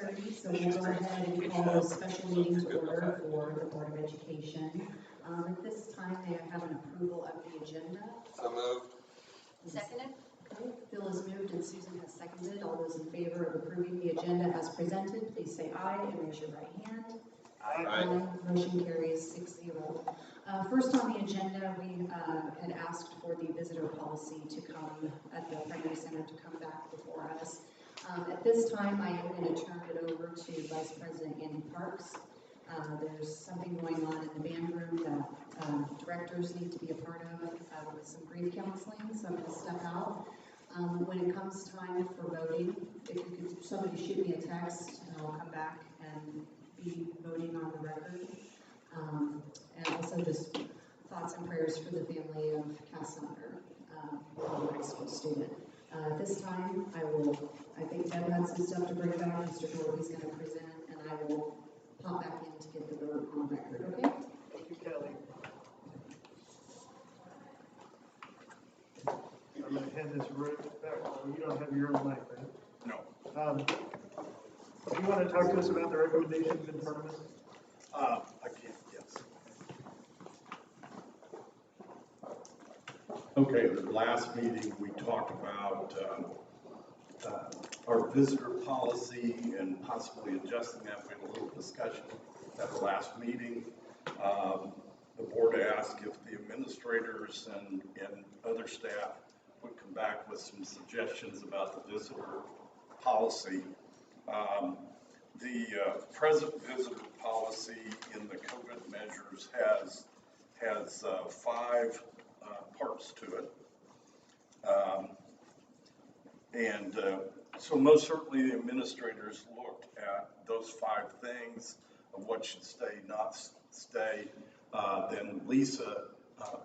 6:30, so we'll go ahead and call a special meeting to order for the Board of Education. At this time, may I have an approval of the agenda? So moved. Seconded. Okay, Phil has moved and Susan has seconded. All those in favor of approving the agenda as presented, please say aye and raise your right hand. Aye. Motion carries 6-0. First on the agenda, we had asked for the visitor policy to come at the primary center to come back before us. At this time, I am going to turn it over to Vice President Andy Parks. There's something going on in the band room that directors need to be a part of with some grief counseling, so I'm going to step out. When it comes time for voting, if you could, somebody shoot me a text and I'll come back and be voting on the record. And also just thoughts and prayers for the family of Cass Sumner, a high school student. At this time, I think Deb had some stuff to bring back. Mr. Dorothy's going to present, and I will pop back in to get the vote on record, okay? Thank you, Kelly. I'm going to hand this right back. You don't have your own mic, right? No. Do you want to talk to us about the recommendations in front of us? I can, yes. Okay, the last meeting we talked about our visitor policy and possibly adjusting that. We had a little discussion at the last meeting. The board asked if the administrators and other staff would come back with some suggestions about the visitor policy. The present visitor policy in the COVID measures has 5 parts to it. So most certainly the administrators looked at those 5 things of what should stay, not stay. Then Lisa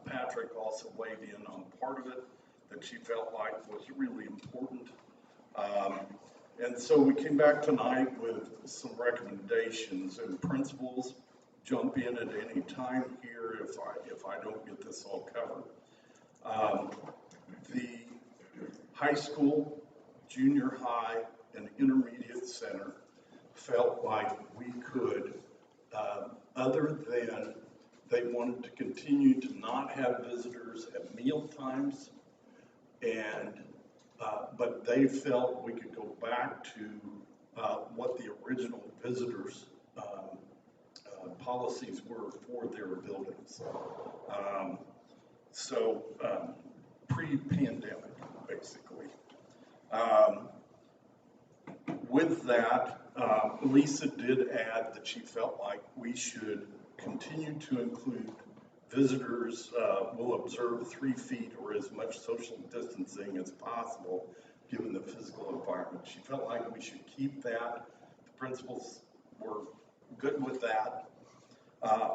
Patrick also weighed in on part of it that she felt like was really important. And so we came back tonight with some recommendations, and principals jump in at any time here if I don't get this all covered. The high school, junior high, and intermediate center felt like we could, other than they wanted to continue to not have visitors at meal times, and but they felt we could go back to what the original visitors policies were for their buildings. Pre-pandemic, basically. With that, Lisa did add that she felt like we should continue to include visitors will observe 3 feet or as much social distancing as possible given the physical environment. She felt like we should keep that. The principals were good with that.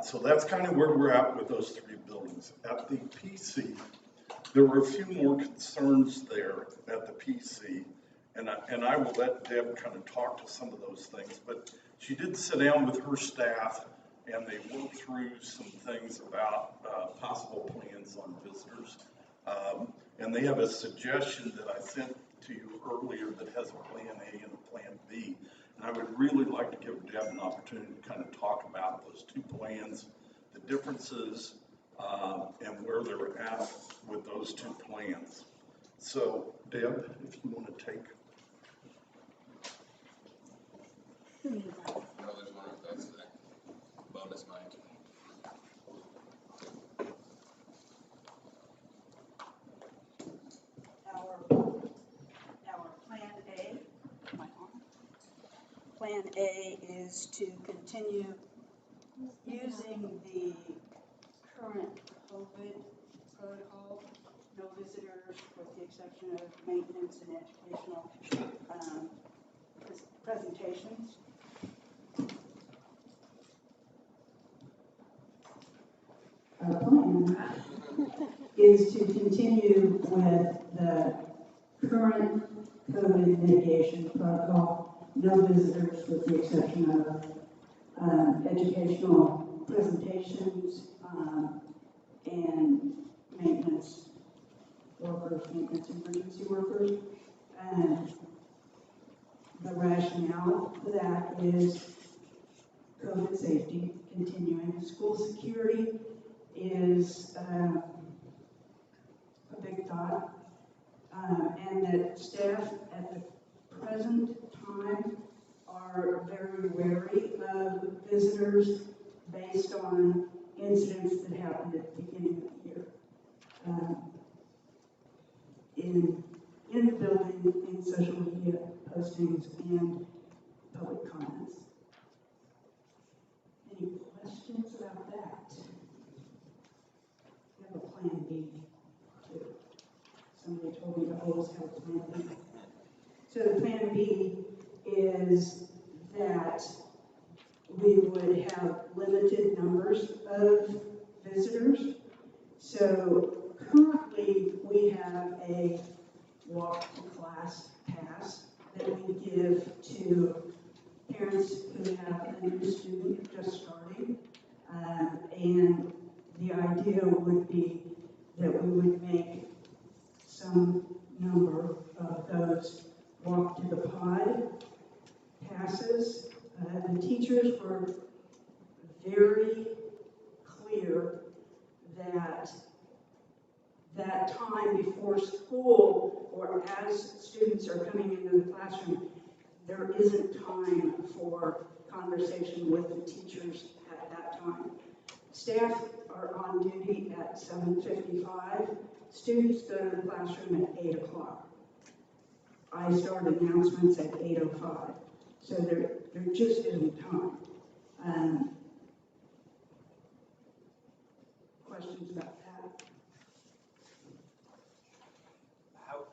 So that's kind of where we're at with those 3 buildings. At the PC, there were a few more concerns there at the PC, and I will let Deb kind of talk to some of those things, but she did sit down with her staff and they worked through some things about possible plans on visitors. And they have a suggestion that I sent to you earlier that has a plan A and a plan B. And I would really like to give Deb an opportunity to kind of talk about those 2 plans, the differences, and where they're at with those 2 plans. So, Deb, if you want to take. No, there's one of those today. Bonus mic. Our plan A is to continue using the current COVID protocol, no visitors with the exception of maintenance and educational presentations. Our plan is to continue with the current COVID mitigation protocol, no visitors with the exception of educational presentations and maintenance workers, maintenance emergency workers. The rationale for that is COVID safety continuing. School security is a big thought. And that staff at the present time are very wary of visitors based on incidents that happened at the beginning of the year. In the building, in social media postings, and public comments. Any questions about that? We have a plan B, too. Somebody told me to always have a plan B. So the plan B is that we would have limited numbers of visitors. So currently we have a walk to class pass that we give to parents who have a new student just starting. And the idea would be that we would make some number of those walk to the pod passes. The teachers were very clear that that time before school or as students are coming into the classroom, there isn't time for conversation with the teachers at that time. Staff are on duty at 7:55. Students go to the classroom at 8 o'clock. I start announcements at 8:05. So there just isn't time. Questions about that?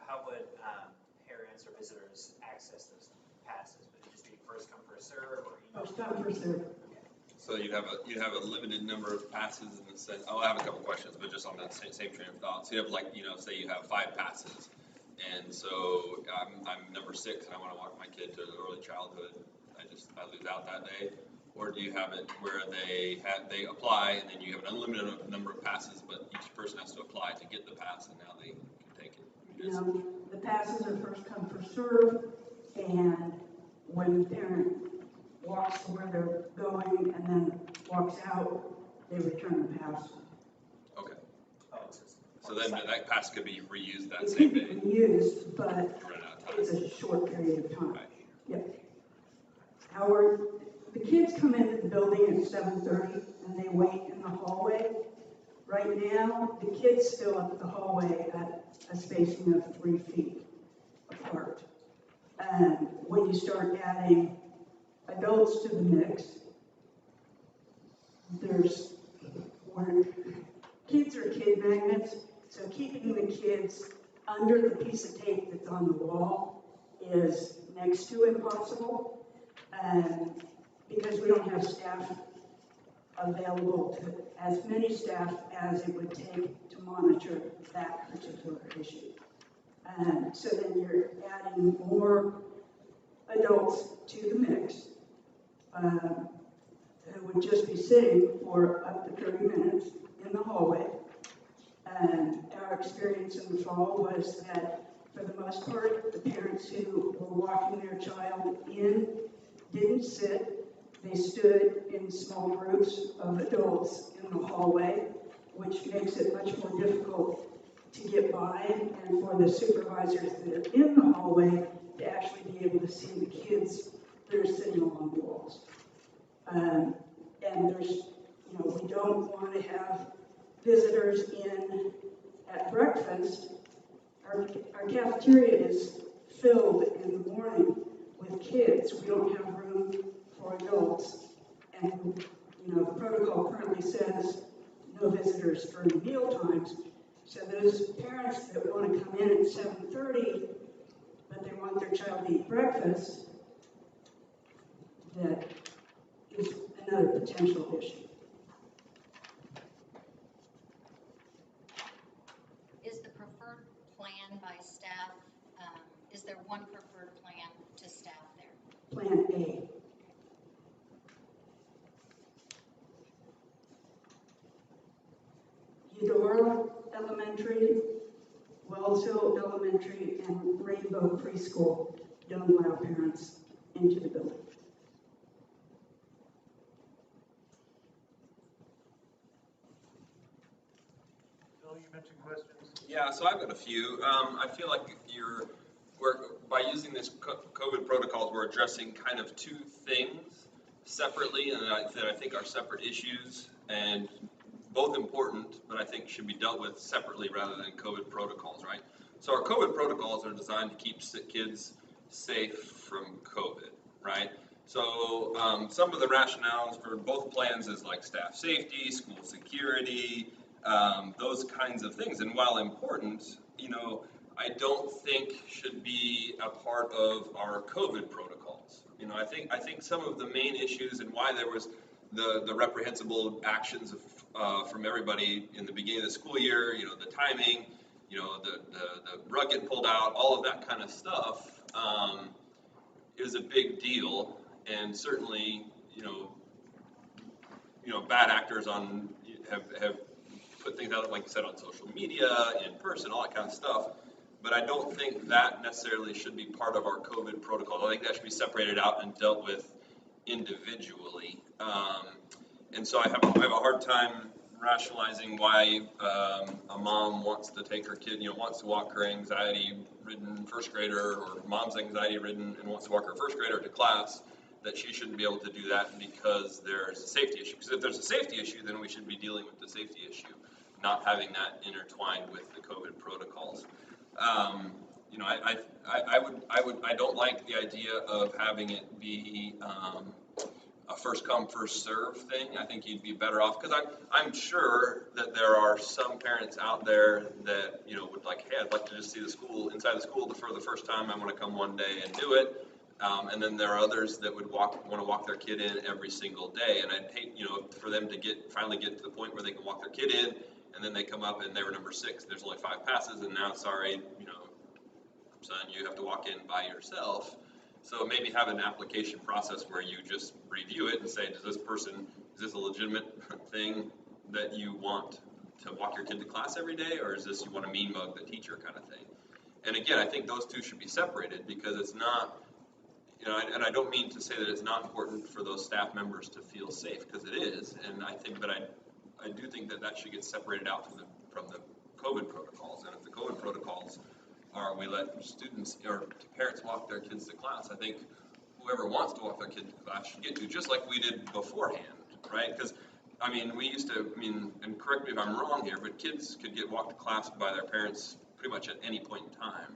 How would parents or visitors access those passes? Would it just be first come, first serve, or First come, first serve. So you'd have a limited number of passes in the sense, I have a couple questions, but just on that same train of thought. So you have like, say you have 5 passes, and so I'm number 6 and I wanna walk my kid to early childhood, I lose out that day? Or do you have it where they apply and then you have an unlimited number of passes, but each person has to apply to get the pass and now they can take it? No, the passes are first come, first serve, and when the parent walks to where they're going and then walks out, they return the pass. Okay, oh, it's just so then that pass could be reused that It same can day? be used, but You run out of time. it's a short period of time. Right. Yep. The kids come into the building at 7:30 and they wait in the hallway. Right now, the kids fill up the hallway at a spacing of 3 feet apart. And when you start adding adults to the mix, kids are kid magnets, so keeping the kids under the piece of tape that's on the wall is next to impossible. Because we don't have staff available as many staff as it would take to monitor that particular issue. So then you're adding more adults to the mix who would just be sitting for up to 30 minutes in the hallway. Our experience in the fall was that for the most part, the parents who were walking their child in didn't sit. They stood in small groups of adults in the hallway, which makes it much more difficult to get by and for the supervisors that are in the hallway to actually be able to see the kids that are sitting along the walls. And we don't want to have visitors in at breakfast. Our cafeteria is filled in the morning with kids. We don't have room for adults. And, the protocol currently says no visitors during meal times. So those parents that want to come in at 7:30, but they want their child to eat breakfast, that is another potential issue. Is the preferred plan by staff, is there one preferred plan to staff there? Plan A. Eudora Elementary, Wells Hill Elementary, and Rainbow Preschool don't allow parents into the building. Bill, you mentioned questions. Yeah, so I've got a few. I feel like by using this COVID protocols, we're addressing kind of two things separately, and that I think are separate issues, and both important, but I think should be dealt with separately rather than COVID protocols, right? So our COVID protocols are designed to keep kids safe from COVID, right? So some of the rationales for both plans is like staff safety, school security, those kinds of things. And while important, I don't think should be a part of our COVID protocols. I think some of the main issues and why there was the reprehensible actions from everybody in the beginning of the school year, the timing, the rug getting pulled out, all of that kind of stuff is a big deal. And certainly, bad actors have put things out, like I said, on social media, in person, all that kind of stuff. But I don't think that necessarily should be part of our COVID protocol. I think that should be separated out and dealt with individually. And so I have a hard time rationalizing why a mom wants to take her kid, wants to walk her anxiety-ridden first grader, or mom's anxiety-ridden and wants to walk her first grader to class, that she shouldn't be able to do that because there's a safety issue. Because if there's a safety issue, then we should be dealing with the safety issue, not having that intertwined with the COVID protocols. I don't like the idea of having it be a first come, first serve thing. I think you'd be better off, because I'm sure that there are some parents out there that, would like, hey, I'd like to just see the school, inside the school for the first time. I want to come one day and do it. And then there are others that would want to walk their kid in every single day. And I'd hate, for them to finally get to the point where they can walk their kid in, and then they come up and they were number 6. There's only 5 passes, and now, sorry, son, you have to walk in by yourself. So maybe have an application process where you just review it and say, is this a legitimate thing that you want to walk your kid to class every day, or is this you want to mean mug the teacher kind of thing? And again, I think those two should be separated, because it's not, and I don't mean to say that it's not important for those staff members to feel safe, because it is, and I do think that should get separated out from the COVID protocols. And if the COVID protocols are we let students or parents walk their kids to class, I think whoever wants to walk their kid to class should get to, just like we did beforehand, right? Because we used to, and correct me if I'm wrong here, but kids could get walked to class by their parents pretty much at any point in time,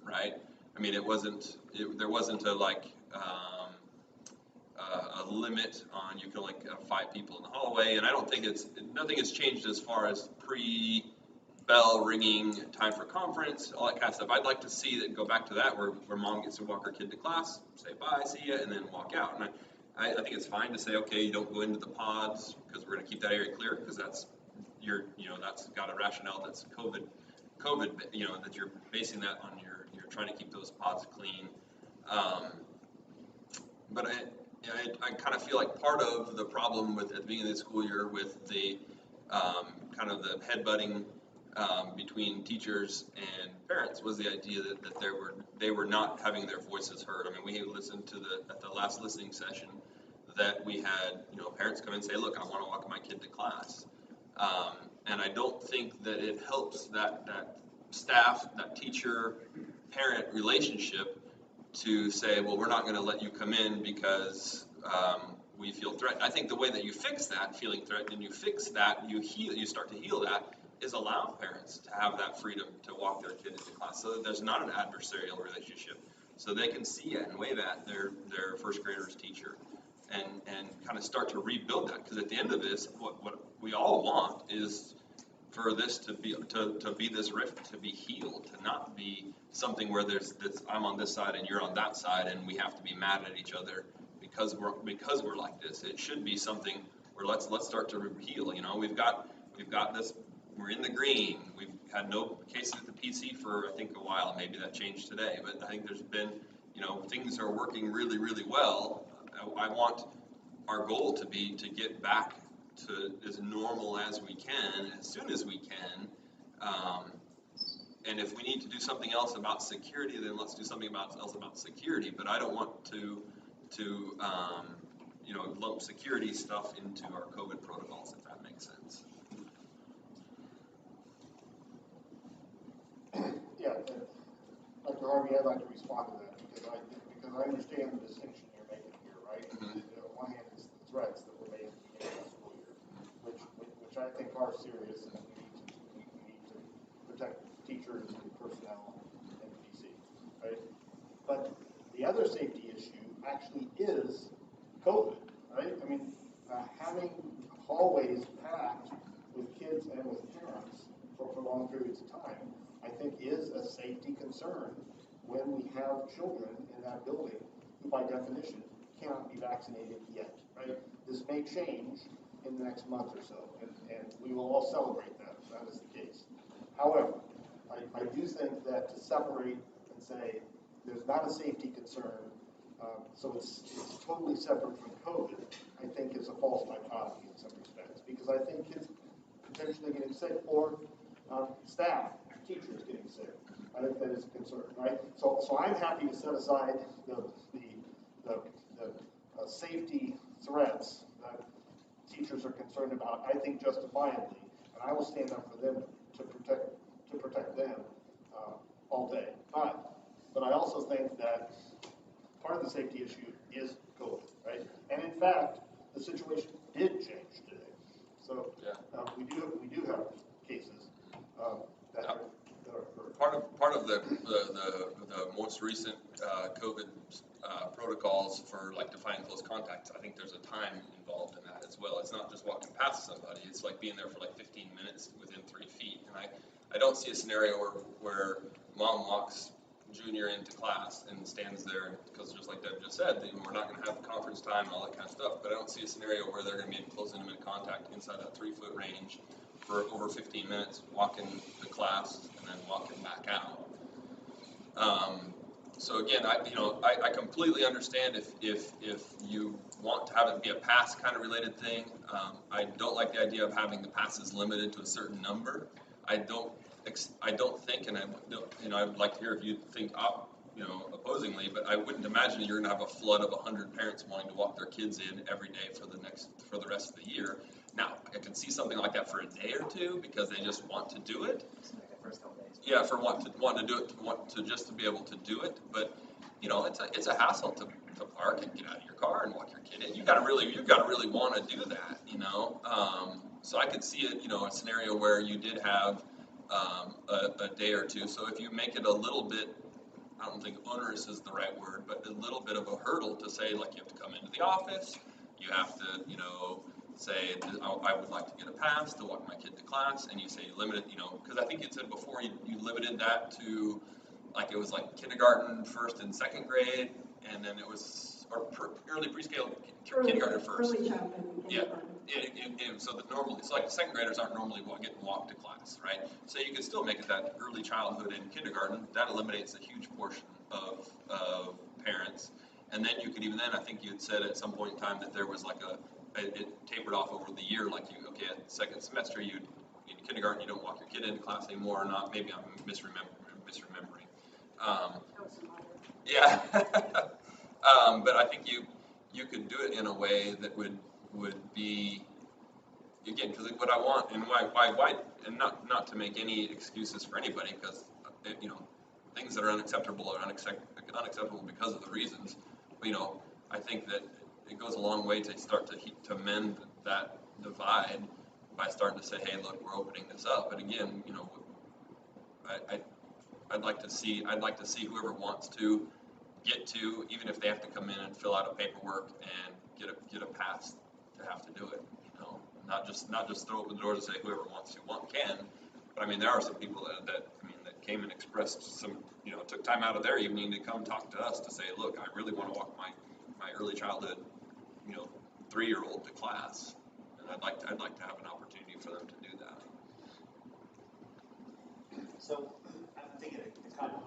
right? There wasn't a limit on, you could only have 5 people in the hallway, and I don't think nothing has changed as far as bell ringing, time for conference, all that kind of stuff. I'd like to see that go back to that, where mom gets to walk her kid to class, say bye, see ya, and then walk out. And I think it's fine to say, okay, you don't go into the pods because we're going to keep that area clear, because that's that's got a rationale that's COVID, that you're basing that on you're trying to keep those pods clean. But I kind of feel like part of the problem at the beginning of the school year with the kind of the headbutting between teachers and parents was the idea that they were not having their voices heard. We listened to at the last listening session that we had, parents come in and say, look, I want to walk my kid to class. And I don't think that it helps that staff, that teacher, parent relationship to say, well, we're not going to let you come in because we feel threatened. I think the way that you fix that, feeling threatened, and you fix that, you start to heal that, is allow parents to have that freedom to walk their kid into class, so that there's not an adversarial relationship, so they can see it and wave at their first grader's teacher, and kind of start to rebuild that. Because at the end of this, what we all want is for this to be this rift to be healed, to not be something where there's this, I'm on this side and you're on that side, and we have to be mad at each other because we're like this. It should be something where let's start to heal. We've got this. We're in the green. We've had no cases at the PC for, I think, a while. Maybe that changed today, but I think there's been, things are working really, really well. I want our goal to be to get back to as normal as we can, as soon as we can, And if we need to do something else about security, then let's do something else about security. But I don't want to lump security stuff into our COVID protocols, if that makes sense. Yeah, Dr. Harvey, I'd like to respond to that because I understand the distinction you're making here, right? On one hand, it's the threats that were made at the beginning of the school year, which I think are serious, and we need to protect teachers and personnel in the DC, right? But the other safety issue actually is COVID, right? I mean, having hallways packed with kids and with parents for long periods of time, I think is a safety concern when we have children in that building who by definition cannot be vaccinated yet, right? This may change in the next month or so, and we will all celebrate that if that is the case. However, I do think that to separate and say there's not a safety concern, so it's totally separate from COVID, I think is a false dichotomy in some respects, because I think kids potentially getting sick or staff, teachers getting sick, I think that is a concern, right? So I'm happy to set aside the safety threats that teachers are concerned about, I think justifiably, and I will stand up for them to protect them all day. But I also think that part of the safety issue is COVID, right? And in fact, the situation did change today. So we do have cases that are Part of the most recent COVID protocols for like defining close contacts, I think there's a time involved in that as well. It's not just walking past somebody, it's like being there for like 15 minutes within 3 feet. And I don't see a scenario where mom walks Junior into class and stands there, because just like Deb just said, we're not going to have conference time and all that kind of stuff, but I don't see a scenario where they're going to be in close intimate contact inside that 3-foot range for over 15 minutes, walking to class and then walking back out. So again, I completely understand if you want to have it be a pass kind of related thing. I don't like the idea of having the passes limited to a certain number. I don't think, and I would like to hear if you think opposingly, but I wouldn't imagine you're going to have a flood of 100 parents wanting to walk their kids in every day for the rest of the year. Now, I can see something like that for a day or two because they just want to do it. Yeah, for want to do it, just to be able to do it. But it's a hassle to park and get out of your car and walk your kid in. You've got to really want to do that. So I could see it. A scenario where you did have a day or two. So if you make it a little bit, I don't think onerous is the right word, but a little bit of a hurdle to say, like, you have to come into the office, you have to, say, I would like to get a pass to walk my kid to class, and you say limit it, because I think you said before you limited that to, like, it was like kindergarten, first and second grade, and then it was, or early preschool, kindergarten first. Early childhood. Yeah. So that normally, it's like second graders aren't normally getting walked to class, right? So you can still make it that early childhood and kindergarten. That eliminates a huge portion of parents. And then you could I think you had said at some point in time that there was like it tapered off over the year, like at second semester, in kindergarten, you don't walk your kid into class anymore or not. Maybe I'm misremembering. Yeah. But I think you could do it in a way that would be, again, because what I want, and why, and not to make any excuses for anybody, because things that are unacceptable are unacceptable because of the reasons. But I think that it goes a long way to start to mend that divide by starting to say, hey, look, we're opening this up. But again, I'd like to see whoever wants to get to, even if they have to come in and fill out a paperwork and get a pass to have to do it. Not just throw open the doors and say whoever wants to can. But I mean, there are some people that came and expressed some, took time out of their evening to come talk to us to say, look, I really want to walk my early childhood, 3-year-old to class, and I'd like to have an opportunity for them to do that. So I'm thinking the kind of,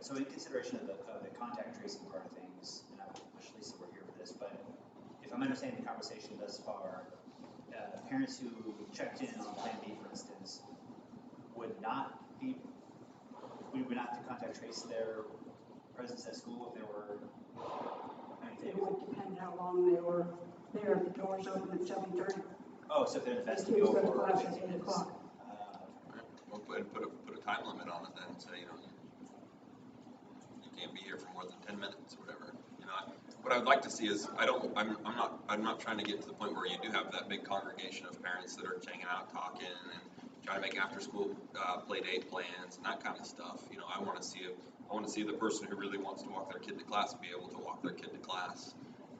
so in consideration of the contact tracing part of things, and I wish Lisa were here for this, but if I'm understanding the conversation thus far, parents who checked in on Plan B, for instance, would not be, we would not have to contact trace their presence at school if there were It would depend how long they were there. The doors open at 7:30. Oh, so if they're in the The vestibule students go to for class 15 at 8 minutes. o'clock. We'll put a time limit on it then, and say, you can't be here for more than 10 minutes, or whatever. What I would like to see is, I'm not trying to get to the point where you do have that big congregation of parents that are hanging out, talking, and trying to make after-school play date plans and that kind of stuff. I want to see the person who really wants to walk their kid to class be able to walk their kid to class,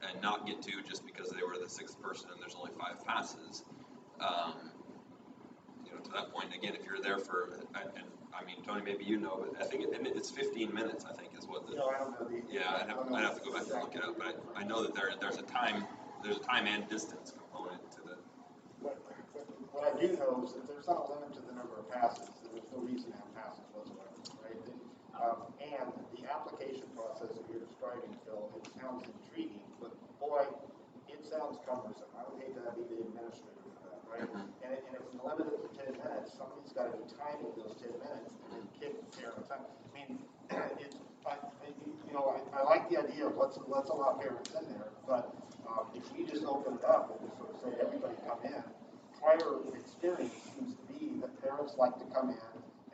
and not get to just because they were the sixth person and there's only 5 passes. To that point, again, if you're there for, and I mean, Tony, maybe but I think it's 15 minutes, I think, is what the. I don't know the. Yeah, I'd have to go back and look it up, but I know that there's a time and distance component to the. What I do know is that there's not a limit to the number of passes, that there's no reason to have passes whatsoever, right? And the application process that you're describing, Phil, it sounds intriguing, but boy, it sounds cumbersome. I would hate to be the administrator for that, right? And if we limit it to 10 minutes, somebody's got to be timing those 10 minutes and then kick parents out. I mean, I like the idea of let's allow parents in there, but if we just open it up and just sort of say everybody come in, prior experience seems to be that parents like to come in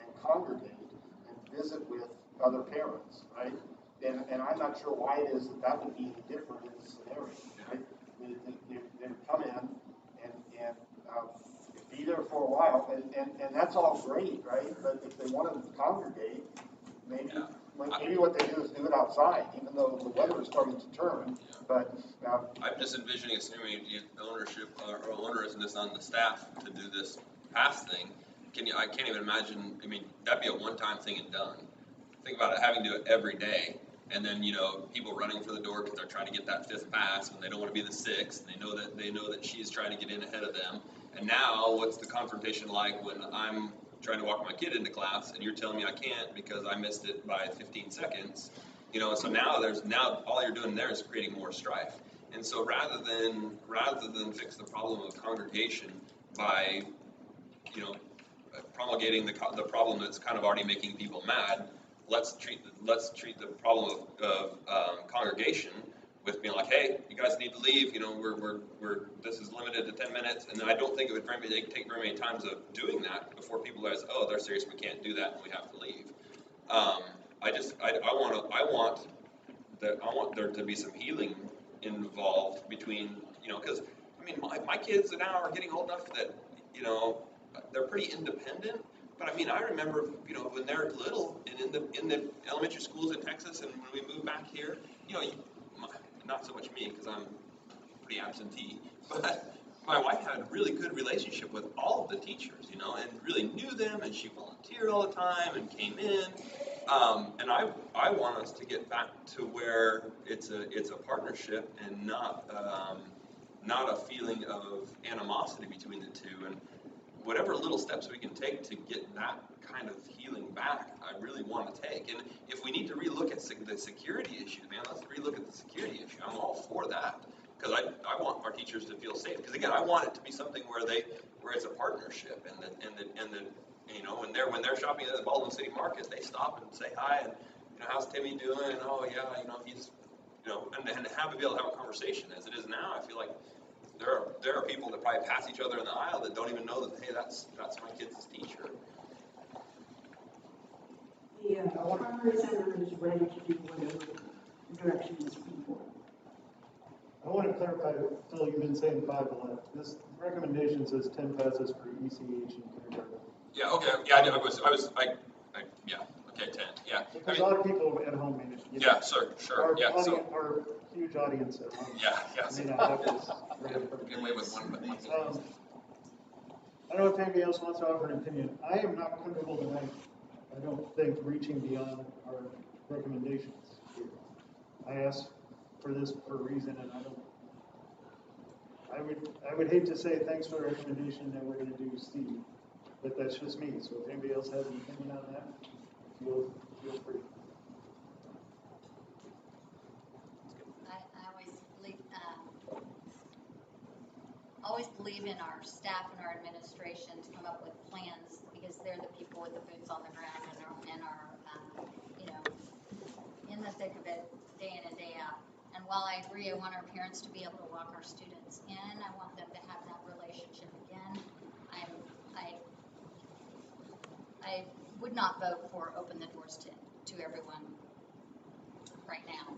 and congregate and visit with other parents, right? And I'm not sure why it is that would be any different in this scenario, right? They come in and be there for a while, and that's all great, right? But if they want to congregate, maybe what they do is do it outside, even though the weather is starting to turn. But I'm just envisioning assuming ownership or onerousness on the staff to do this pass thing. I can't even imagine. I mean, that'd be a one-time thing and done. Think about it, having to do it every day, and then people running for the door because they're trying to get that 5th pass when they don't want to be the 6th. They know that she's trying to get in ahead of them. And now, what's the confrontation like when I'm trying to walk my kid into class and you're telling me I can't because I missed it by 15 seconds? So now all you're doing there is creating more strife. And so rather than fix the problem of congregation by promulgating the problem that's kind of already making people mad, let's treat the problem of congregation with being like, hey, you guys need to leave. This is limited to 10 minutes, and I don't think it would take very many times of doing that before people realize, oh, they're serious, we can't do that, and we have to leave. I want there to be some healing involved between, because I mean, my kids now are getting old enough that they're pretty independent. But I mean, I remember, when they're little and in the elementary schools in Texas, and when we moved back here, not so much me because I'm pretty absentee, but my wife had a really good relationship with all of the teachers, and really knew them, and she volunteered all the time and came in. And I want us to get back to where it's a partnership and not a feeling of animosity between the two. And whatever little steps we can take to get that kind of healing back, I really want to take. And if we need to relook at the security issue, man, let's relook at the security issue. I'm all for that, because I want our teachers to feel safe. Because again, I want it to be something where it's a partnership, when they're shopping at the Baldwin City Market, they stop and say hi, and how's Timmy doing? And oh yeah, he's and be able to have a conversation. As it is now, I feel like there are people that probably pass each other in the aisle that don't even know that, hey, that's my kid's teacher. The primary center is ready to do whatever direction is for. I want to clarify, Phil, you've been saying 5 to 11. This recommendation says 10 passes for ECH and kindergarten. Yeah, okay, yeah, yeah, okay, 10, yeah. Because a lot of people at home may not. Yeah, sure, yeah, so. Our huge audience at home. Yeah. May not have this right in front of Get them. away with one. I don't know if anybody else wants to offer an opinion. I am not comfortable tonight, I don't think, reaching beyond our recommendations here. I asked for this for a reason, and I would hate to say thanks for the recommendation that we're going to do Steve, but that's just me. So if anybody else has an opinion on that, feel free. I always believe believe in our staff and our administration to come up with plans, because they're the people with the boots on the ground and are, you know, in the thick of it, day in and day out. And while I agree, I want our parents to be able to walk our students in, I want them to have that relationship again. I would not vote for open the doors to everyone right now.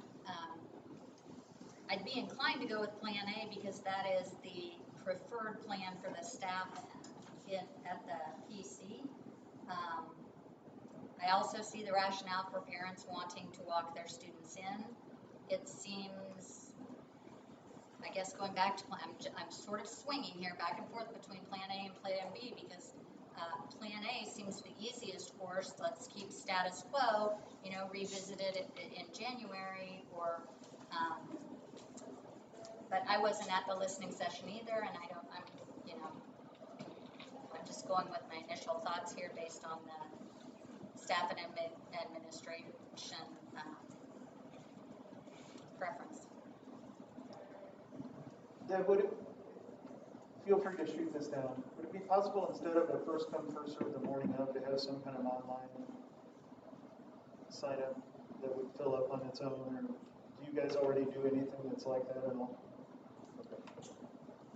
I'd be inclined to go with Plan A because that is the preferred plan for the staff at the PC. I also see the rationale for parents wanting to walk their students in. It seems, I guess going back to I'm sort of swinging here back and forth between Plan A and Plan B because Plan A seems the easiest course. Let's keep status quo, you know, revisit it in January or, but I wasn't at the listening session either, and I'm just going with my initial thoughts here based on the staff and administration preference. Deb, feel free to shoot this down. Would it be possible, instead of a first come, first serve the morning of, to have some kind of online sign up that would fill up on its own? Or do you guys already do anything that's like that at all? Okay.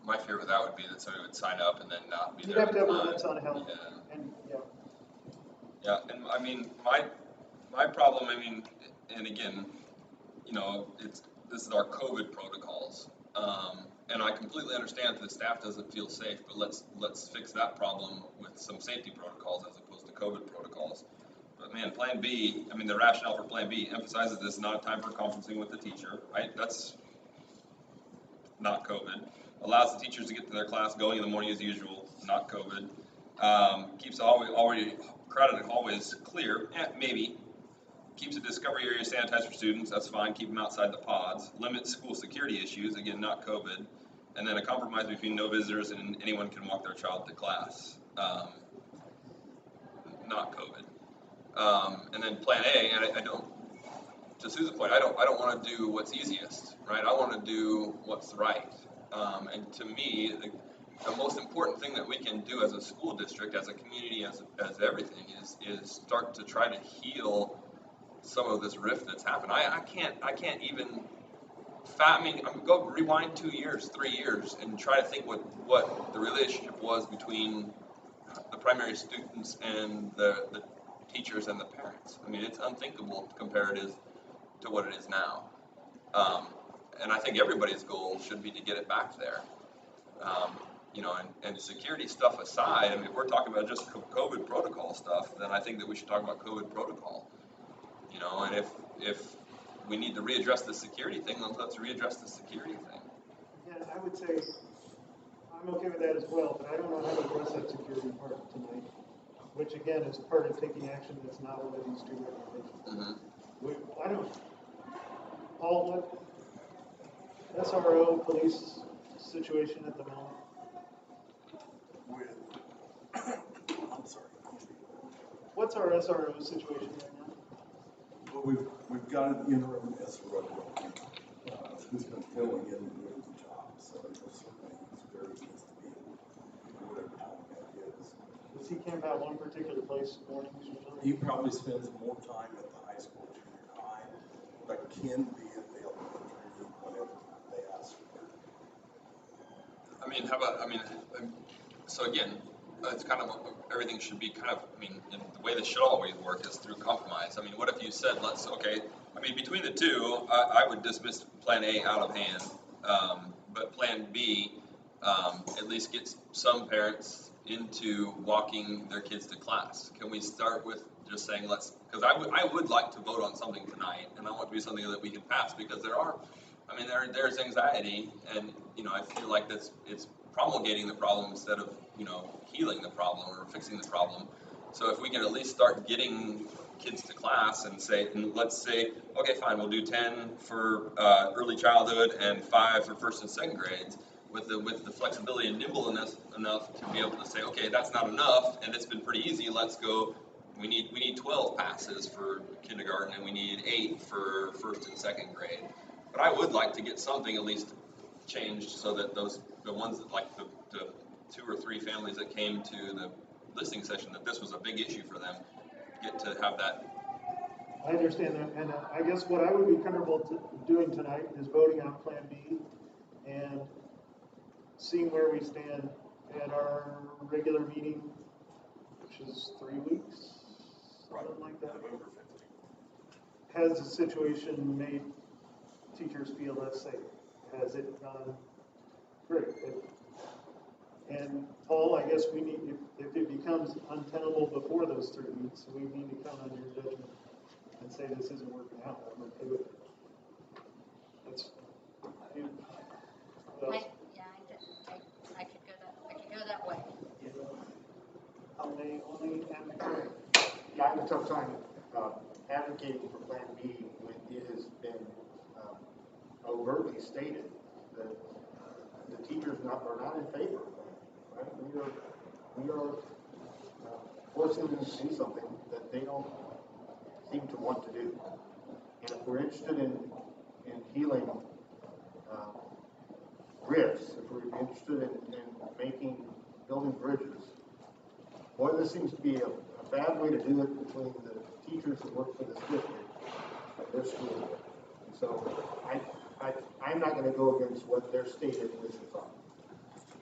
My fear with that would be that somebody would sign up and then not be You'd there. have to have limits on how, Yeah. and yeah. Yeah, and I mean, my problem, I mean, and again, you know, this is our COVID protocols. And I completely understand that the staff doesn't feel safe, but let's fix that problem with some safety protocols as opposed to COVID protocols. But man, Plan B, I mean, the rationale for Plan B emphasizes this is not a time for conferencing with the teacher, right? That's not COVID. Allows the teachers to get to their class going in the morning as usual, not COVID. Keeps already crowded hallways clear, maybe. Keeps the discovery area sanitized for students, that's fine, keep them outside the pods. Limits school security issues, again, not COVID. And then a compromise between no visitors and anyone can walk their child to class, not COVID. And then Plan A, and I don't, to Susan's point, I don't want to do what's easiest, right? I want to do what's right. And to me, the most important thing that we can do as a school district, as a community, as everything, is start to try to heal some of this rift that's happened. I can't even go rewind 2 years, 3 years, and try to think what the relationship was between the primary students and the teachers and the parents. I mean, it's unthinkable comparative to what it is now. And I think everybody's goal should be to get it back there. You know, and security stuff aside, I mean, if we're talking about just COVID protocol stuff, then I think that we should talk about COVID protocol. You know, and if we need to readdress the security thing, then let's readdress the security thing. Again, I would say I'm okay with that as well, but I don't know how to address that security part tonight, which again is part of taking action that's not one of these two recommendations. I don't, Paul, what SRO police situation at the moment? I'm sorry. What's our SRO situation right now? Well, we've got an interim SRO who's been filling in and doing the job, so certainly he's very needs to be whatever time that is. Does he camp out one particular place mornings usually? He probably spends more time at the high school, junior high, but can be at the elementary whenever they ask for it. I mean, so again, it's kind of, everything should be kind of, I mean, the way this should always work is through compromise. I mean, what if you said, between the two, I would dismiss Plan A out of hand, but Plan B at least gets some parents into walking their kids to class. Can we start with just saying because I would like to vote on something tonight, and I want it to be something that we can pass, because there's anxiety, and, you know, I feel like it's promulgating the problem instead of, you know, healing the problem or fixing the problem. So if we can at least start getting kids to class and let's say, okay, fine, we'll do 10 for early childhood and 5 for first and second grades, with the flexibility and nimbleness enough to be able to say, okay, that's not enough, and it's been pretty easy. Let's go. We need 12 passes for kindergarten, and we need 8 for first and second grade. But I would like to get something at least changed so that the ones that, like the the 2 or 3 families that came to the listening session that this was a big issue for them, get to have that. I understand that, and I guess what I would be comfortable doing tonight is voting on Plan B and seeing where we stand at our regular meeting, which is 3 weeks, something like that. November 15th. Has the situation made teachers feel less safe? Has it gone great? And Paul, I guess we need, if it becomes untenable before those 3 weeks, we need to count on your judgment and say this isn't working out. I'm okay with it. That's, what else? I could go that way. Only Yeah, I have a tough time advocating for Plan B when it has been overtly stated that the teachers are not in favor of Plan B, right? We are forcing them to do something that they don't seem to want to do. And if we're interested in healing rifts, if we're interested in building bridges, boy, this seems to be a bad way to do it between the teachers that work for this district at their school. And so I'm not going to go against what their stated initial thought.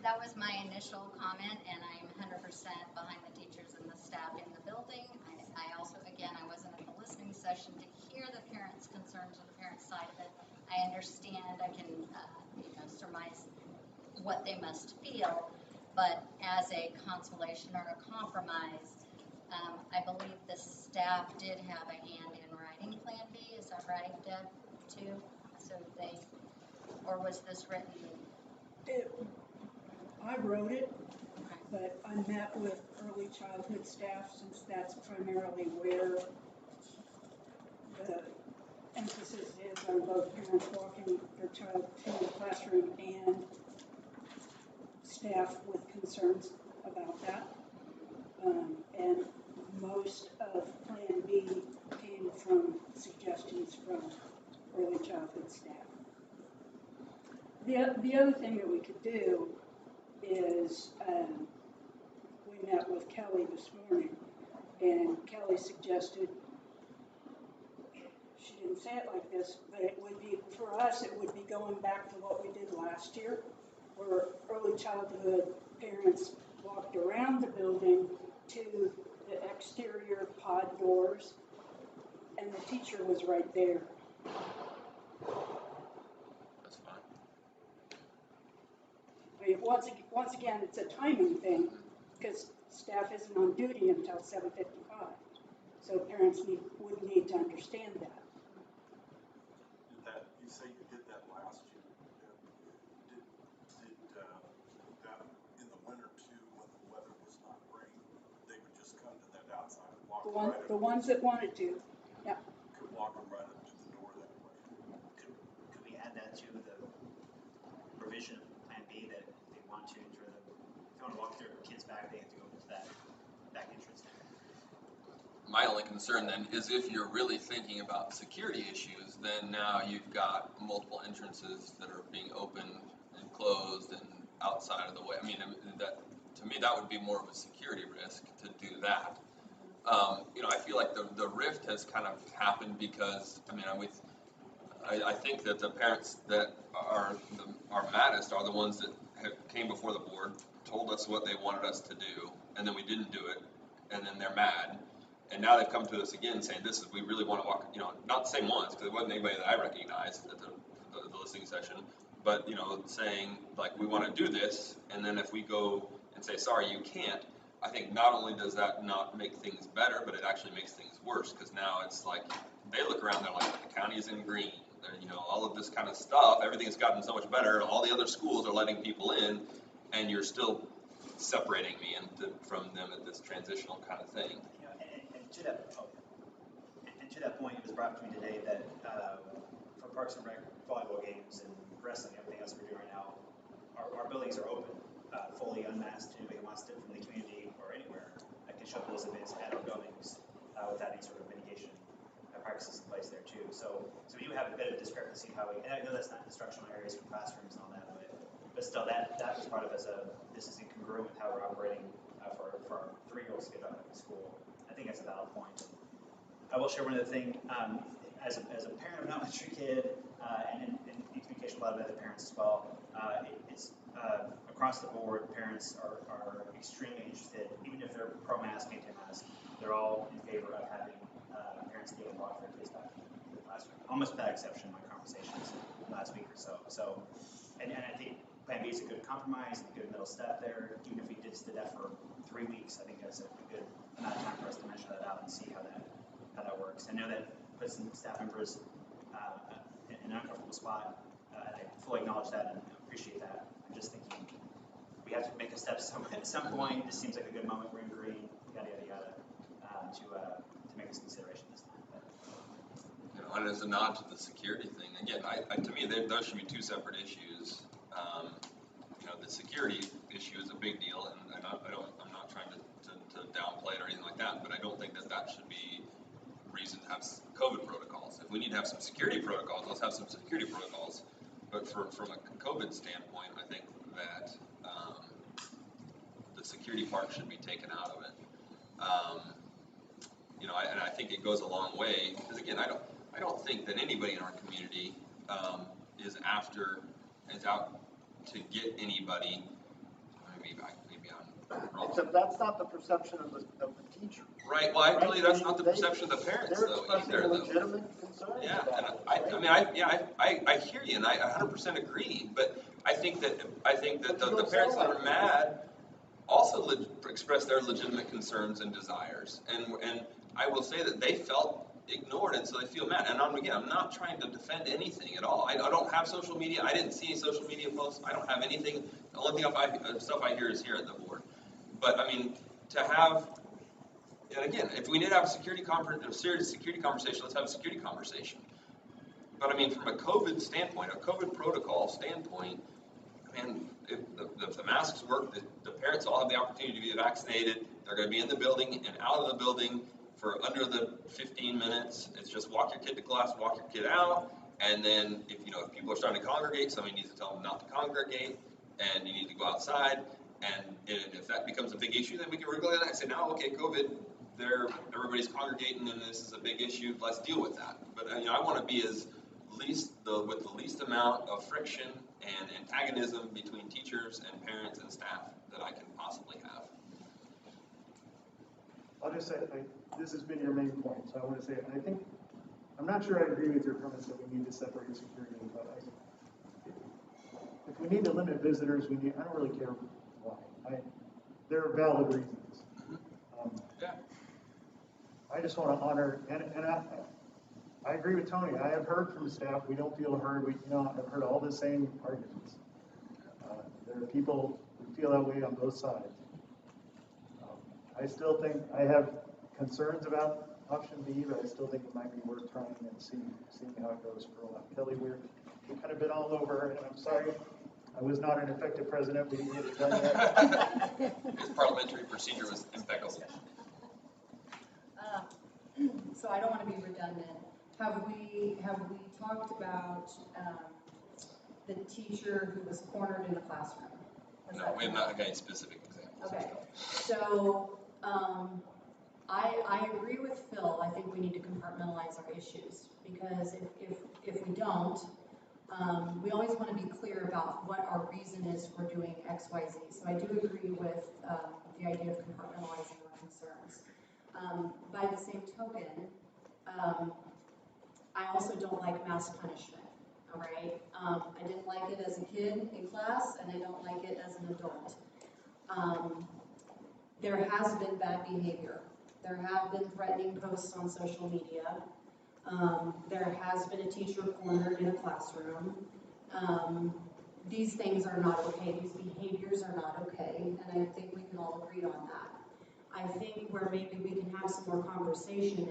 That was my initial comment, and I'm 100% behind the teachers and the staff in the building. I also, again, I wasn't at the listening session to hear the parents' concerns or the parents' side of it. I understand, I can, surmise what they must feel, but as a consolation or a compromise, I believe the staff did have a hand in writing Plan B. Is that right, Deb, too? So or was this written? I wrote it, but I met with early childhood staff since that's primarily where the emphasis is on both parents walking their child to the classroom and staff with concerns about that. And most of Plan B came from suggestions from early childhood staff. The other thing that we could do is we met with Kelly this morning, and Kelly suggested, she didn't say it like this, but it would be, for us, it would be going back to what we did last year, where early childhood parents walked around the building to the exterior pod doors, and the teacher was right there. That's fine. I mean, once again, it's a timing thing, because staff isn't on duty until 7:55. So parents would need to understand that. You say you did that last year. Did that in the winter too, when the weather was not great, they would just come to that outside and walk right up. The ones that wanted to, yeah. Could walk them right up to the door that way. Could we add that to the provision of Plan B that if they want to enter if they want to walk their kids back, they have to go to that back entrance? My only concern then is if you're really thinking about security issues, then now you've got multiple entrances that are being opened and closed and outside of the way. I mean, that to me, that would be more of a security risk to do that. I feel like the rift has kind of happened because, I think that the parents that are maddest are the ones that came before the board, told us what they wanted us to do, and then we didn't do it, and then they're mad. And now they've come to us again saying, we really want to walk, not the same ones, because it wasn't anybody that I recognized at the listening session, but, saying, like, we want to do this, and then if we go and say, sorry, you can't, I think not only does that not make things better, but it actually makes things worse, because now it's like, they look around, they're like, the county is in green, all of this kind of stuff, everything's gotten so much better, all the other schools are letting people in, and you're still separating me from them at this transitional kind of thing. And to that point, it was brought up to me today that for Parks and Rec volleyball games and wrestling, everything else we're doing right now, our buildings are open, fully unmasked. Anybody who wants to from the community or anywhere can show up to those events at our buildings without any sort of mitigation practices in place there too. So we do have a bit of discrepancy how and I know that's not instructional areas for classrooms and all that, but but still, that was part of this is incongruent with how we're operating for our 3-year-olds to get out of school. I think that's a valid point. I will share one other thing. As a parent of an elementary kid, and in communication with a lot of other parents as well, it's across the board, parents are extremely interested, even if they're pro-mask, anti-mask, they're all in favor of having parents be able to walk their kids back to the classroom. Almost without exception in my conversations last week or so. So, and I think Plan B is a good compromise, a good middle step there. Even if we just did that for 3 weeks, I think that's a good amount of time for us to measure that out and see how that works. I know that puts some staff members in an uncomfortable spot. I fully acknowledge that and appreciate that. I'm just thinking we have to make a step at some point. This seems like a good moment. We're in green, yada yada yada, to make this consideration this time. But, You know, and as a nod to the security thing, again, to me, those should be two separate issues. You know, the security issue is a big deal, and I'm not trying to downplay it or anything like that, but I don't think that should be reason to have COVID protocols. If we need to have some security protocols, let's have some security protocols. But from a COVID standpoint, I think that the security part should be taken out of it. You know, and I think it goes a long way because again, I don't think that anybody in our community is out to get anybody. Maybe I'm wrong. Except that's not the perception of the teacher. Right. Well, actually, that's not the perception of the parents, They're though. expressing Either, though. legitimate concerns Yeah, about and it. I hear you, and I 100% agree. But I think that But the you parents don't that sound are like mad also express their legitimate concerns and desires, and I will say that they felt ignored, and so they feel mad. And I'm not trying to defend anything at all. I don't have social media. I didn't see any social media posts. I don't have anything. The only stuff I hear is here at the board. But I mean, to have. And again, if we need to have a serious security conversation, let's have a security conversation. But I mean, from a COVID standpoint, a COVID protocol standpoint, man, if the masks work, the parents all have the opportunity to be vaccinated. They're going to be in the building and out of the building for under the 15 minutes. It's just walk your kid to class, walk your kid out, and then if people are starting to congregate, somebody needs to tell them not to congregate, and you need to go outside. And if that becomes a big issue, then we can regulate that and say, now, okay, COVID. Everybody's congregating and this is a big issue, let's deal with that. But I want to be with the least amount of friction and antagonism between teachers and parents and staff that I can possibly have. I'll just say, this has been your main point, so I want to say, I'm not sure I agree with your premise that we need to separate security, but if we need to limit visitors, I don't really care why. There are valid reasons. Yeah. I just want to honor, and I agree with Tony. I have heard from staff, we don't feel heard. I've heard all the same arguments. There are people who feel that way on both sides. I still think I have concerns about option B, but I still think it might be worth trying and seeing how it goes for a while. Kelly, we've kind of been all over, and I'm sorry. I was not an effective president. We didn't get it done yet. His parliamentary procedure was impeccable. So I don't want to be redundant. Have we talked about the teacher who was cornered in the classroom? No, we have not got any specific examples. Okay, so I agree with Phil. I think we need to compartmentalize our issues because if we don't, we always want to be clear about what our reason is for doing X, Y, Z. So I do agree with the idea of compartmentalizing our concerns. By the same token, I also don't like mass punishment, all right? I didn't like it as a kid in class, and I don't like it as an adult. There has been bad behavior. There have been threatening posts on social media. There has been a teacher cornered in a classroom. These things are not okay. These behaviors are not okay, and I think we can all agree on that. I think where maybe we can have some more conversation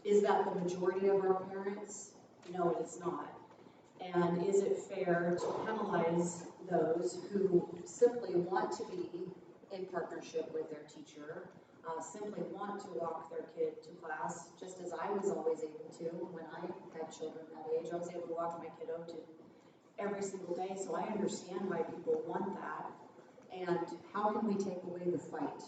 is that the majority of our parents? No, it is not. And is it fair to penalize those who simply want to be in partnership with their teacher, simply want to walk their kid to class, just as I was always able to when I had children that age. I was able to walk my kiddo to every single day, so I understand why people want that. And how can we take away the fight?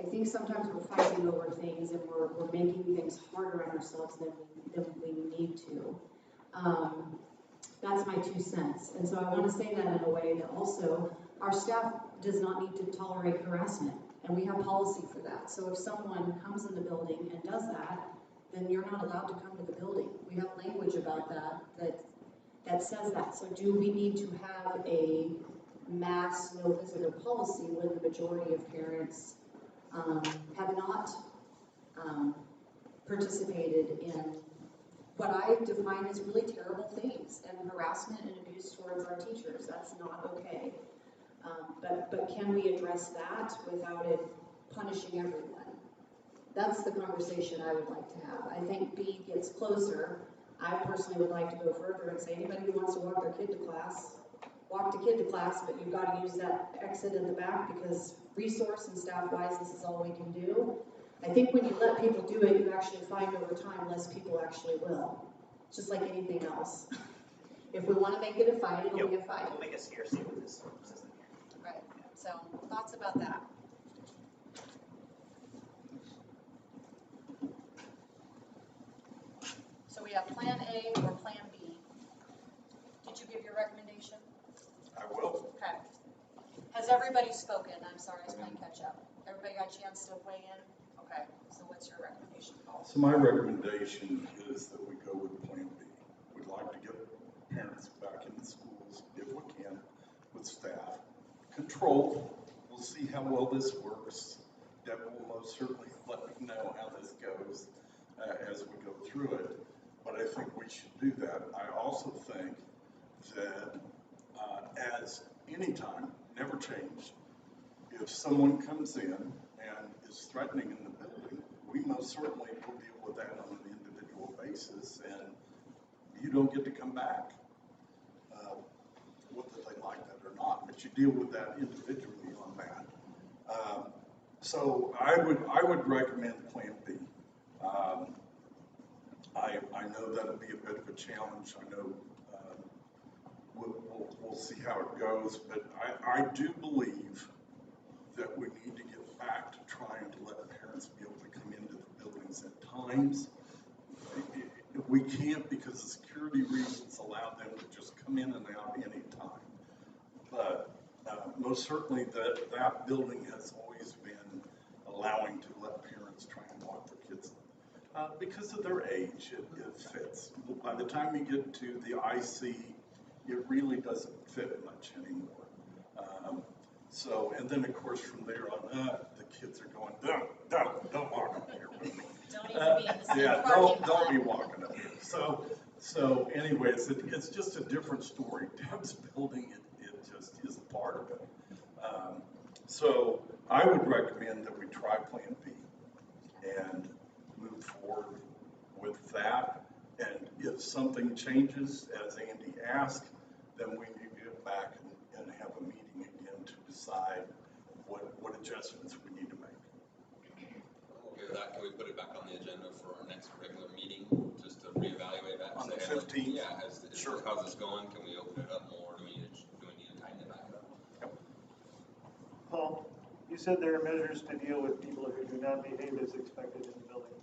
I think sometimes we're fighting over things and we're making things harder on ourselves than we need to. That's my 2 cents. And so I want to say that in a way that also our staff does not need to tolerate harassment, and we have policy for that. So if someone comes in the building and does that, then you're not allowed to come to the building. We have language about that says that. So do we need to have a mass no visitor policy when the majority of parents have not participated in what I define as really terrible things and harassment and abuse towards our teachers? That's not okay. But can we address that without it punishing everyone? That's the conversation I would like to have. I think B gets closer. I personally would like to go further and say anybody who wants to walk their kid to class, walk the kid to class, but you've got to use that exit in the back because resource and staff-wise, this is all we can do. I think when you let people do it, you actually find over time less people actually will. Just like anything else. If we want to make it a fight, it'll be a fight. We'll make a scarcity with this system here. Right, so thoughts about that? So we have Plan A or Plan B. Did you give your recommendation? I will. Okay. Has everybody spoken? I'm sorry, I was playing catch up. Everybody got a chance to weigh in? Okay, so what's your recommendation, Paul? So my recommendation is that we go with Plan B. We'd like to get parents back in the schools if we can with staff. Control, we'll see how well this works. Deb will most certainly let me know how this goes as we go through it. But I think we should do that. I also think that as any time, never change, if someone comes in and is threatening in the building, we most certainly will deal with that on an individual basis, and you don't get to come back, whether they like that or not, but you deal with that individually on that. So I would recommend Plan B. I know that'll be a bit of a challenge. I know we'll see how it goes, but I do believe that we need to get back to trying to let parents be able to come into the buildings at times. We can't because of security reasons allow them to just come in and out any time. But most certainly that building has always been allowing to let parents try and walk their kids because of their age. It fits. By the time you get to the IC, it really doesn't fit much anymore. So, and then of course from there on, the kids are going, don't walk up here with me. Don't even be in the same Yeah, parking don't be lot. walking up here. So anyways, it's just a different story. Deb's building, it just is a part of it. So I would recommend that we try Plan B and move forward with that. And if something changes, as Andy asked, then we need to get back and have a meeting again to decide what adjustments we need to make. Okay with that, can we put it back on the agenda for our next regular meeting, just to reevaluate that? On the Say, hey, look, 15th? Yeah, Sure. how's this going? Can we open it up more? Do we need to tighten it back up? Paul, you said there are measures to deal with people who do not behave as expected in the building.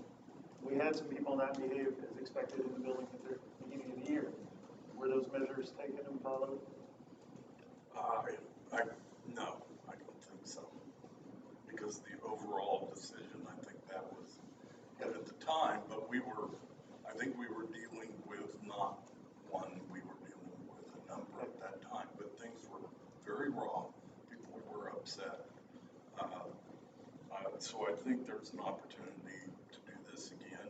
We had some people not behave as expected in the building at the beginning of the year. Were those measures taken and followed? No, I don't think so. Because the overall decision, I think that was hit at the time, but I think we were dealing with not one, we were dealing with a number at that time, but things were very raw. People were upset. So I think there's an opportunity to do this again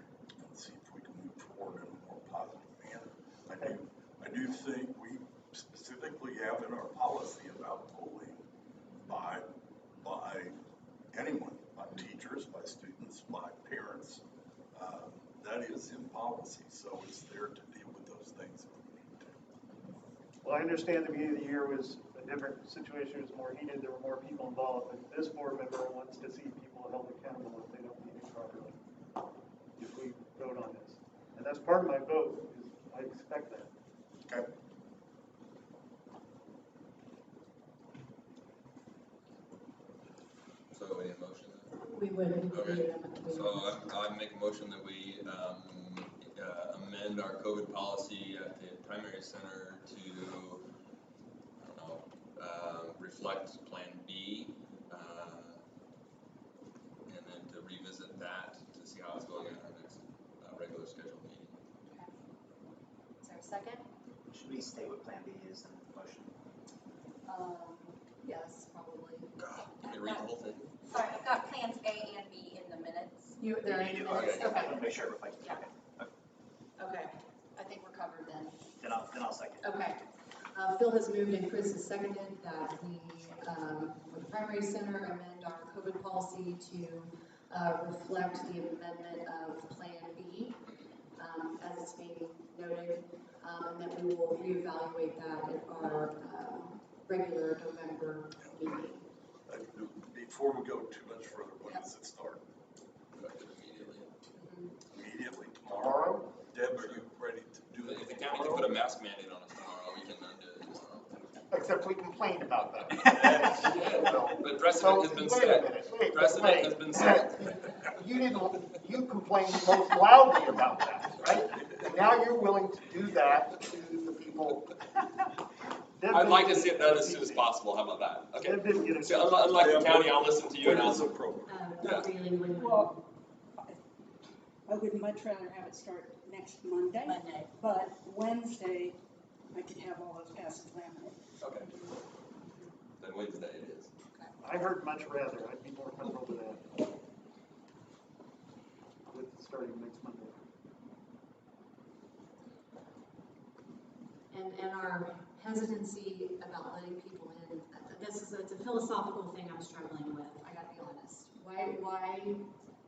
and see if we can move forward in a more positive manner. I do think we specifically have in our policy about bullying by anyone, by teachers, by students, by parents. That is in policy, so it's there to deal with those things if we need to. Well, I understand the beginning of the year was a different situation, it was more heated, there were more people involved, but this board member wants to see people held accountable if they don't behave properly, if we vote on this. And And that's part of my vote, is I expect that. Okay. So we need a motion then? We would. Okay. So I make a motion that we amend our COVID policy at the primary center to, I don't know, reflect Plan B, and then to revisit that to see how it's going at our next regular scheduled meeting. Is there a second? Should we state what Plan B is in the motion? Yes, probably. Can you read the whole thing? Sorry, I've got plans A and B in the minutes. They're in the minutes, Okay, I okay, want to make sure it reflects, Yeah. okay. okay, I think we're covered then. Then I'll second. okay. Phil has moved and Chris has seconded that we, with the primary center, amend our COVID policy to reflect the amendment of Plan B, as it's being noted, and that we will reevaluate that at our regular November meeting. Before we go too much further, when does it start? Effective immediately. Immediately tomorrow? Deb, are you ready to do it If the county can put a mask mandate on us tomorrow, we can undo it tomorrow. Except we complained about that. But precedent has been set. Precedent has been set. You complained most loudly about that, right? And now you're willing to do that to the people. I'd like to see it done as soon as possible, how about that? Okay. Deb didn't get it. See, unlike the county, I'll listen to you When and is I'll. appropriate? Well, I would much rather have it start next Monday, Monday. but Wednesday, I could have all those passes laminated. Okay. Then Wednesday it is. I heard much rather, I'd be more comfortable with that. With starting next Monday. And our hesitancy about letting people in, it's a philosophical thing I'm struggling with, I gotta be honest.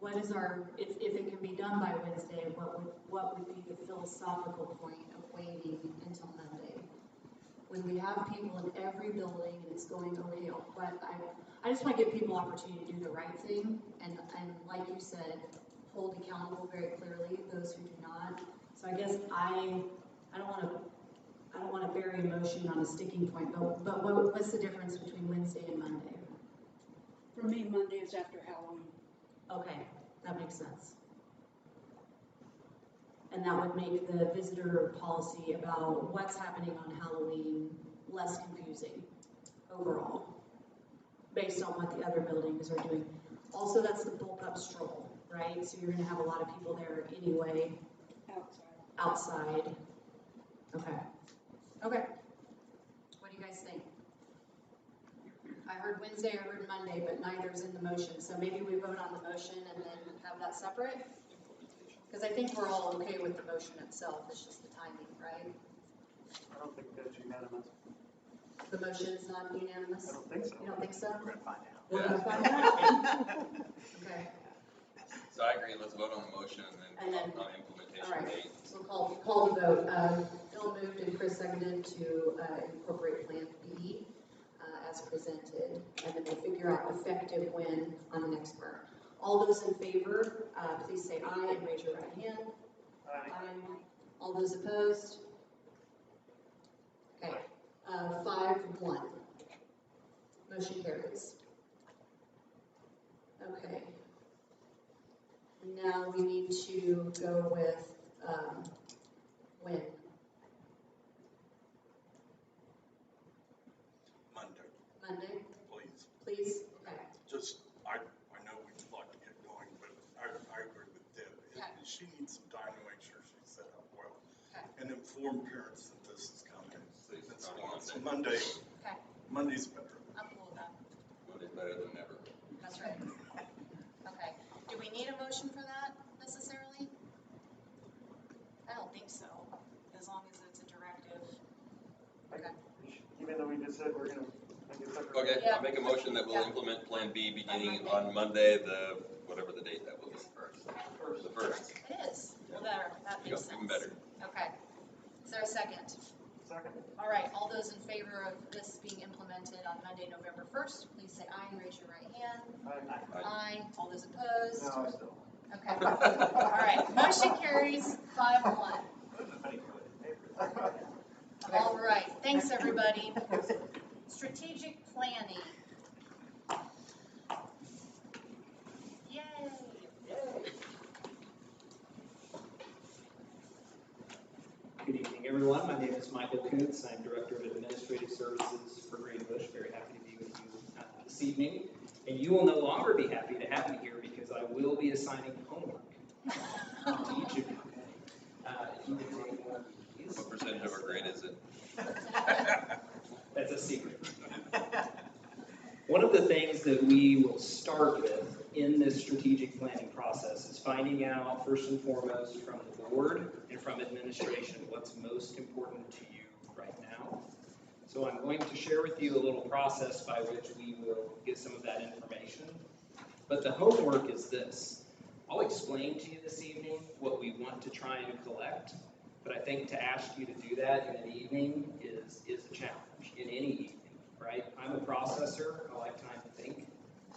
What is our, if it can be done by Wednesday, what would be the philosophical point of waiting until Monday? When we have people in every building and it's going okay, but I just wanna give people opportunity to do the right thing, and like you said, hold accountable very clearly those who do not. So I guess I don't wanna bury emotion on a sticking point, but what's the difference between Wednesday and Monday? For me, Monday is after Halloween. Okay, that makes sense. And that would make the visitor policy about what's happening on Halloween less confusing overall, based on what the other buildings are doing. Also, that's the bulk up stroll, right? So you're gonna have a lot of people there anyway, outside. Okay. Okay. What do you guys think? I heard Wednesday, I heard Monday, but neither's in the motion, so maybe we vote on the motion and then have that separate? Because I think we're all okay with the motion itself, it's just the timing, right? I don't think that's unanimous. The motion's not unanimous? I don't think so. You don't think so? We're gonna find out. We're gonna find out? Okay, So I agree, let's vote on the motion and then And then- on all implementation right, date. so call the vote. Phil moved and Chris seconded to incorporate Plan B as presented, and then we'll figure out effective when on the next part. All those in favor, please say aye and raise your right hand. Aye. All those opposed? Okay, 5-1. Motion carries. Okay. Now we need to go with, when? Monday, Monday, please. please? Okay. Just, I know we'd like to get going, but I agree with Deb. Okay. She needs some time to make sure she's set up well. Okay. And inform parents that this is coming. So it's That's starting why. So Monday. Monday, Okay, Monday's better. I'm cool with that. Monday's better than never. That's right. Okay. Do we need a motion for that necessarily? I don't think so, as long as it's a directive. Okay. Even though we just said we're gonna make it separate. Okay, Yeah. I'll make a motion that we'll Yeah. implement Plan B beginning On on Monday, whatever the date that will be. The first. It is. Well, better. That There you makes go, sense. even better. Okay. Is there a second? Second. All right, all those in favor of this being implemented on Monday, November 1st, please say aye and raise your right hand. Aye. Aye. All those opposed? No, I still. Okay. All right. Motion carries 5-1. All right, thanks, everybody. Strategic planning. Yay. Good evening, everyone. My name is Michael Kuntz. I'm Director of Administrative Services for Greenbush. Very happy to be with you this evening. And you will no longer be happy to have me here because I will be assigning homework to each of you. If you would take one of these. What percentage of our grade is it? That's a secret. One of the things that we will start with in this strategic planning process is finding out, first and foremost, from the board and from administration, what's most important to you right now. So I'm going to share with you a little process by which we will get some of that information. But the homework is this. I'll explain to you this evening what we want to try and collect, but I think to ask you to do that in an evening is a challenge, in any evening. Right? I'm a processor. I like time to think.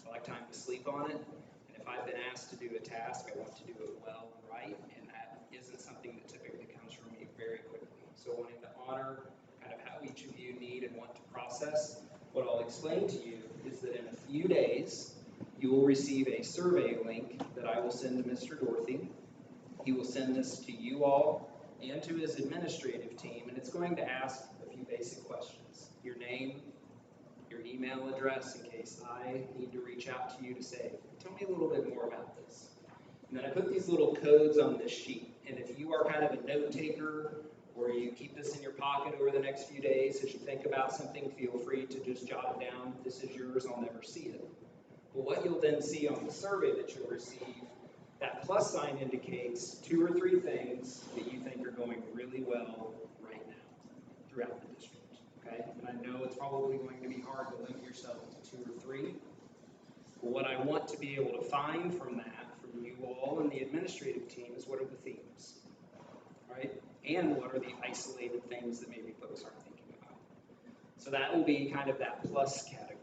I like time to sleep on it. And if I've been asked to do a task, I want to do it well and right. And that isn't something that typically comes from me very quickly. So wanting to honor kind of how each of you need and want to process, what I'll explain to you is that in a few days, you will receive a survey link that I will send to Mr. Dorothy. He will send this to you all and to his administrative team. And it's going to ask a few basic questions. Your name, your email address in case I need to reach out to you to say, tell me a little bit more about this. And then I put these little codes on this sheet. And if you are kind of a note taker or you keep this in your pocket over the next few days, as you think about something, feel free to just jot it down. This is yours, I'll never see it. But what you'll then see on the survey that you'll receive, that plus sign indicates 2 or 3 things that you think are going really well right now throughout the district. Okay? And I know it's probably going to be hard to limit yourself to 2 or 3. But what I want to be able to find from that, from you all and the administrative team, is what are the themes, right? And what are the isolated things that maybe folks aren't thinking about. So that will be kind of that plus category.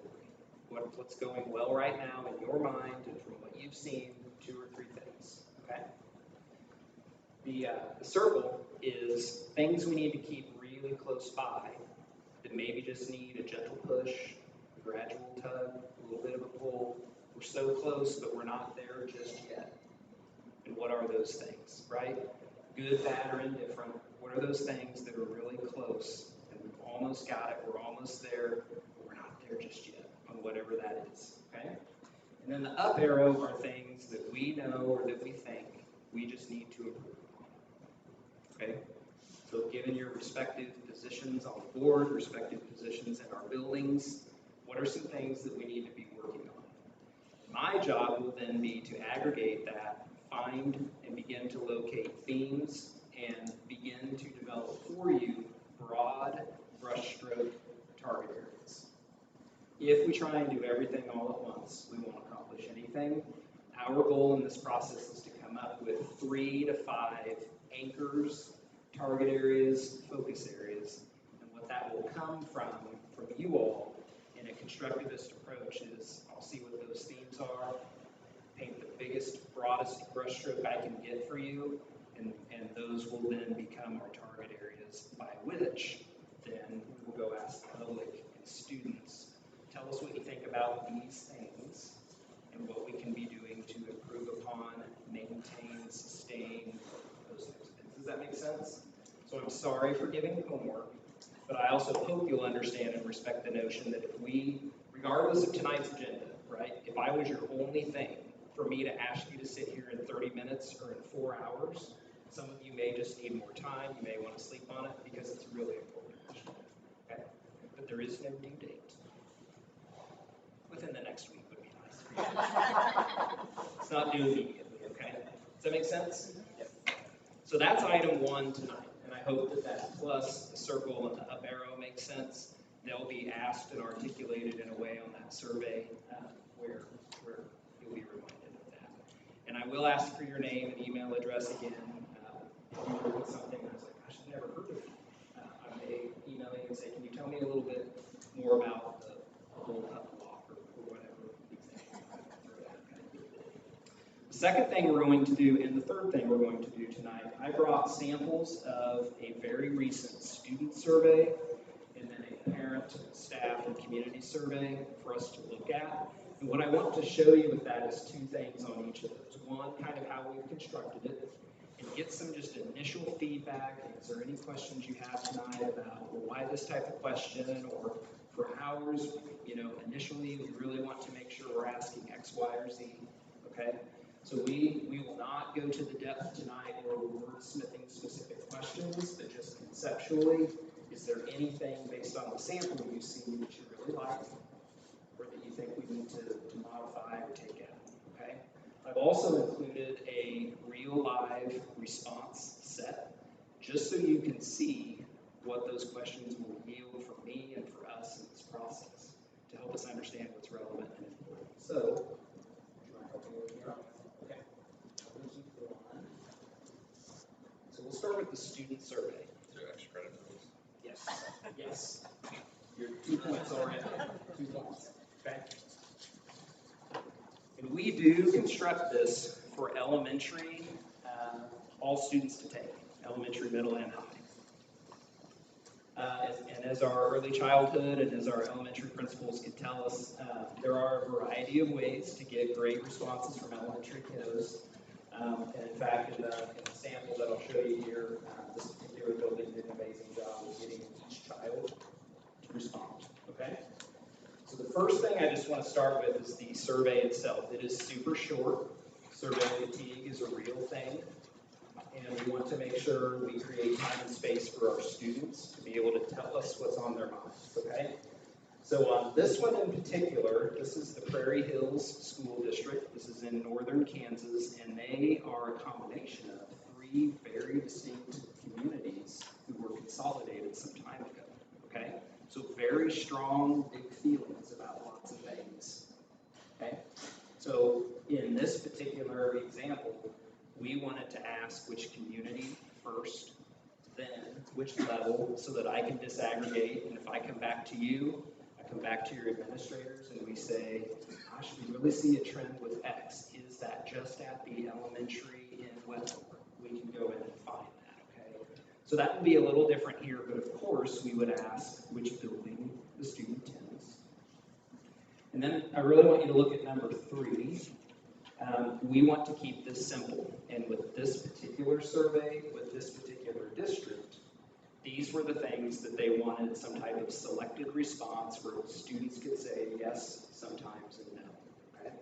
What's going well right now in your mind and from what you've seen, 2 or 3 things, okay? The circle is things we need to keep really close by that maybe just need a gentle push, a gradual tug, a little bit of a pull. We're so close, but we're not there just yet. And what are those things, right? Good, bad, or indifferent. What are those things that are really close and we've almost got it, we're almost there, but we're not there just yet on whatever that is, okay? And then the up arrow are things that we know or that we think we just need to improve on, okay? So given your respective positions on the board, respective positions in our buildings, what are some things that we need to be working on? My job will then be to aggregate that, find and begin to locate themes, and begin to develop for you broad brushstroke target areas. If we try and do everything all at once, we won't accomplish anything. Our goal in this process is to come up with 3 to 5 anchors, target areas, focus areas, and what that will come from you all in a constructivist approach is I'll see what those themes are, paint the biggest, broadest brushstroke I can get for you, and those will then become our target areas by which then we will go ask the public and students, tell us what you think about these things and what we can be doing to improve upon, maintain, sustain, those types of things. Does that make sense? So I'm sorry for giving homework, but I also hope you'll understand and respect the notion that if we, regardless of tonight's agenda, right, if I was your only thing for me to ask you to sit here in 30 minutes or in 4 hours, some of you may just need more time, you may want to sleep on it because it's really important. Okay? But there is no due date. Within the next week would be nice. It's not due immediately, okay? Does that make sense? Yep. So that's item 1 tonight. And I hope that plus the circle and the up arrow makes sense. They'll be asked and articulated in a way on that survey where you'll be reminded of that. And I will ask for your name and email address again. If you heard something and I was like, gosh, I've never heard of it. I may email you and say, can you tell me a little bit more about the whole up walk or whatever. The second thing we're going to do, and the third thing we're going to do tonight, I brought samples of a very recent student survey and then a parent, staff, and community survey for us to look at. And what I want to show you with that is two things on each of those. One, kind of how we've constructed it, and get some just initial feedback. Is there any questions you have tonight about, well, why this type of question, or for ours, initially we really want to make sure we're asking X, Y, or Z, okay? So we will not go to the depth tonight where we're wordsmithing specific questions, but just conceptually, is there anything based on the sample you see that you really like, or that you think we need to modify or take out, okay? I've also included a real live response set, just so you can see what those questions will yield for me and for us in this process, to help us understand what's relevant and important. So, do you want to help me with here? Okay. I'm going to keep going. So we'll start with the student survey. Is there extra credit for this? Yes. Yes. Your 2 points already. 2 points. Okay. And we do construct this for elementary, all students to take, elementary, middle, and high. And as our early childhood and as our elementary principals can tell us, there are a variety of ways to get great responses from elementary kiddos. And in fact, in the sample that I'll show you here, this particular building did an amazing job of getting each child to respond, okay? So the first thing I just want to start with is the survey itself. It is super short. Survey fatigue is a real thing. And we want to make sure we create time and space for our students to be able to tell us what's on their minds, okay? So on this one in particular, this is the Prairie Hills School District. This is in northern Kansas, and they are a combination of 3 very distinct communities who were consolidated some time ago, okay? So very strong, big feelings about lots of things, okay? So in this particular example, we wanted to ask which community first, then which level, so that I can disaggregate, and if I come back to you, I come back to your administrators, and we say, gosh, we really see a trend with X. Is that just at the elementary in Wetmore? We can go in and find that, okay? So that would be a little different here, but of course, we would ask which building the student attends. And then I really want you to look at number 3. We want to keep this simple, and with this particular survey, with this particular district, these were the things that they wanted some type of selected response where students could say yes sometimes and no, okay?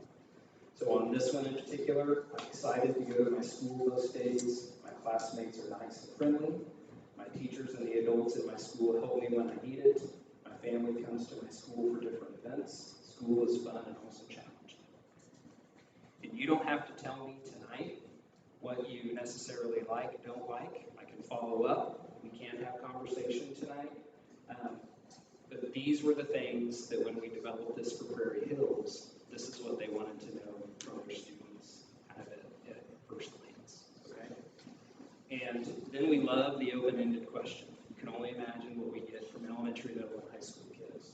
So on this one in particular, I'm excited to go to my school those days. My classmates are nice and friendly. My teachers and the adults in my school help me when I need it. My family comes to my school for different events. School is fun and also challenging. And you don't have to tell me tonight what you necessarily like, don't like. I can follow up. We can have conversation tonight. But these were the things that when we developed this for Prairie Hills, this is what they wanted to know from their students kind of at first glance, okay? And then we love the open-ended question. You can only imagine what we get from elementary, middle, and high school kids.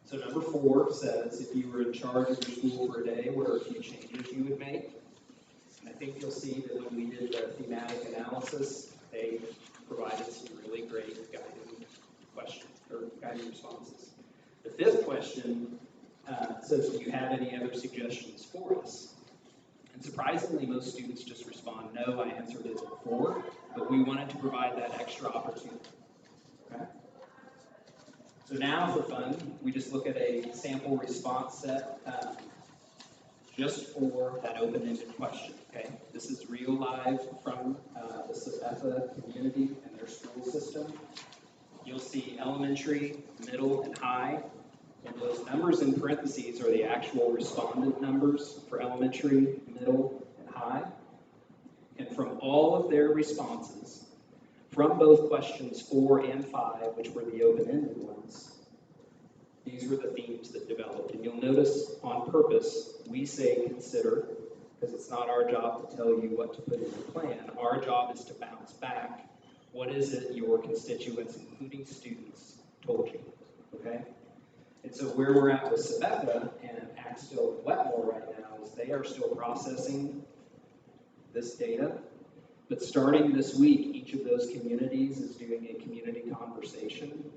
So number 4 says, if you were in charge of your school for a day, what are a few changes you would make? And I think you'll see that when we did the thematic analysis, they provided some really great guiding questions, or guiding responses. The 5th question says, do you have any other suggestions for us? And surprisingly, most students just respond, no, I answered it before, but we wanted to provide that extra opportunity, okay? So now for fun, we just look at a sample response set just for that open-ended question, okay? This is real live from the Sabetha community and their school system. You'll see elementary, middle, and high, and those numbers in parentheses are the actual respondent numbers for elementary, middle, and high. And from all of their responses, from both questions 4 and 5, which were the open-ended ones, these were the themes that developed. And you'll notice on purpose, we say consider, because it's not our job to tell you what to put in your plan. Our job is to bounce back. What is it your constituents, including students, told you, okay? And so where we're at with Sabetha and Axtell and Wetmore right now is they are still processing this data. But starting this week, each of those communities is doing a community conversation.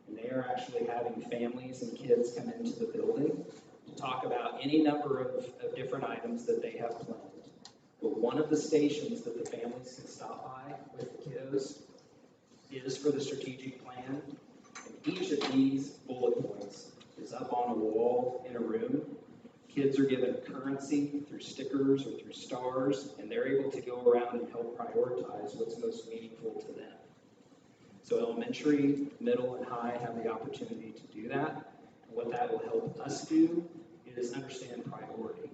And they are actually having families and kids come into the building to talk about any number of different items that they have planned. But one of the stations that the families can stop by with the kiddos is for the strategic plan. And each of these bullet points is up on a wall in a room. Kids are given currency through stickers or through stars, and they're able to go around and help prioritize what's most meaningful to them. So elementary, middle, and high have the opportunity to do that. And what that will help us do is understand priority.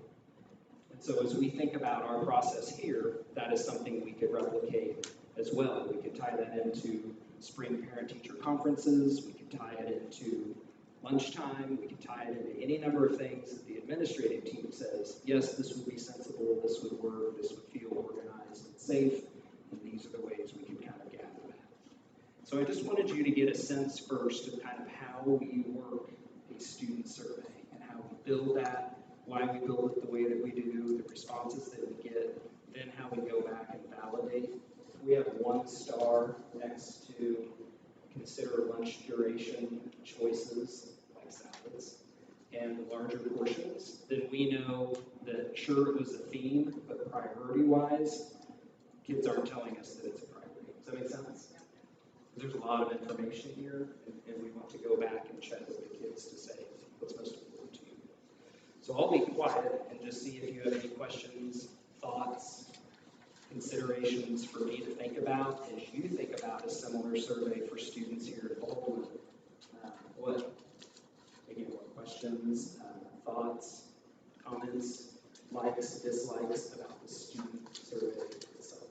And so as we think about our process here, that is something we could replicate as well. We could tie that into spring parent-teacher conferences. We could tie it into lunchtime. We could tie it into any number of things that the administrative team says, yes, this would be sensible, this would work, this would feel organized and safe, and these are the ways we can kind of gather that. So I just wanted you to get a sense first of kind of how we work a student survey and how we build that, why we build it the way that we do, the responses that we get, then how we go back and validate. If we have 1 star next to consider lunch duration choices like salads and larger portions, then we know that sure it was a theme, but priority-wise, kids aren't telling us that it's a priority. Does that make sense? There's a lot of information here, and we want to go back and check with the kids to say what's most important to you. So I'll be quiet and just see if you have any questions, thoughts, considerations for me to think about as you think about a similar survey for students here at Baldwin. What questions, thoughts, comments, likes, dislikes about the student survey itself?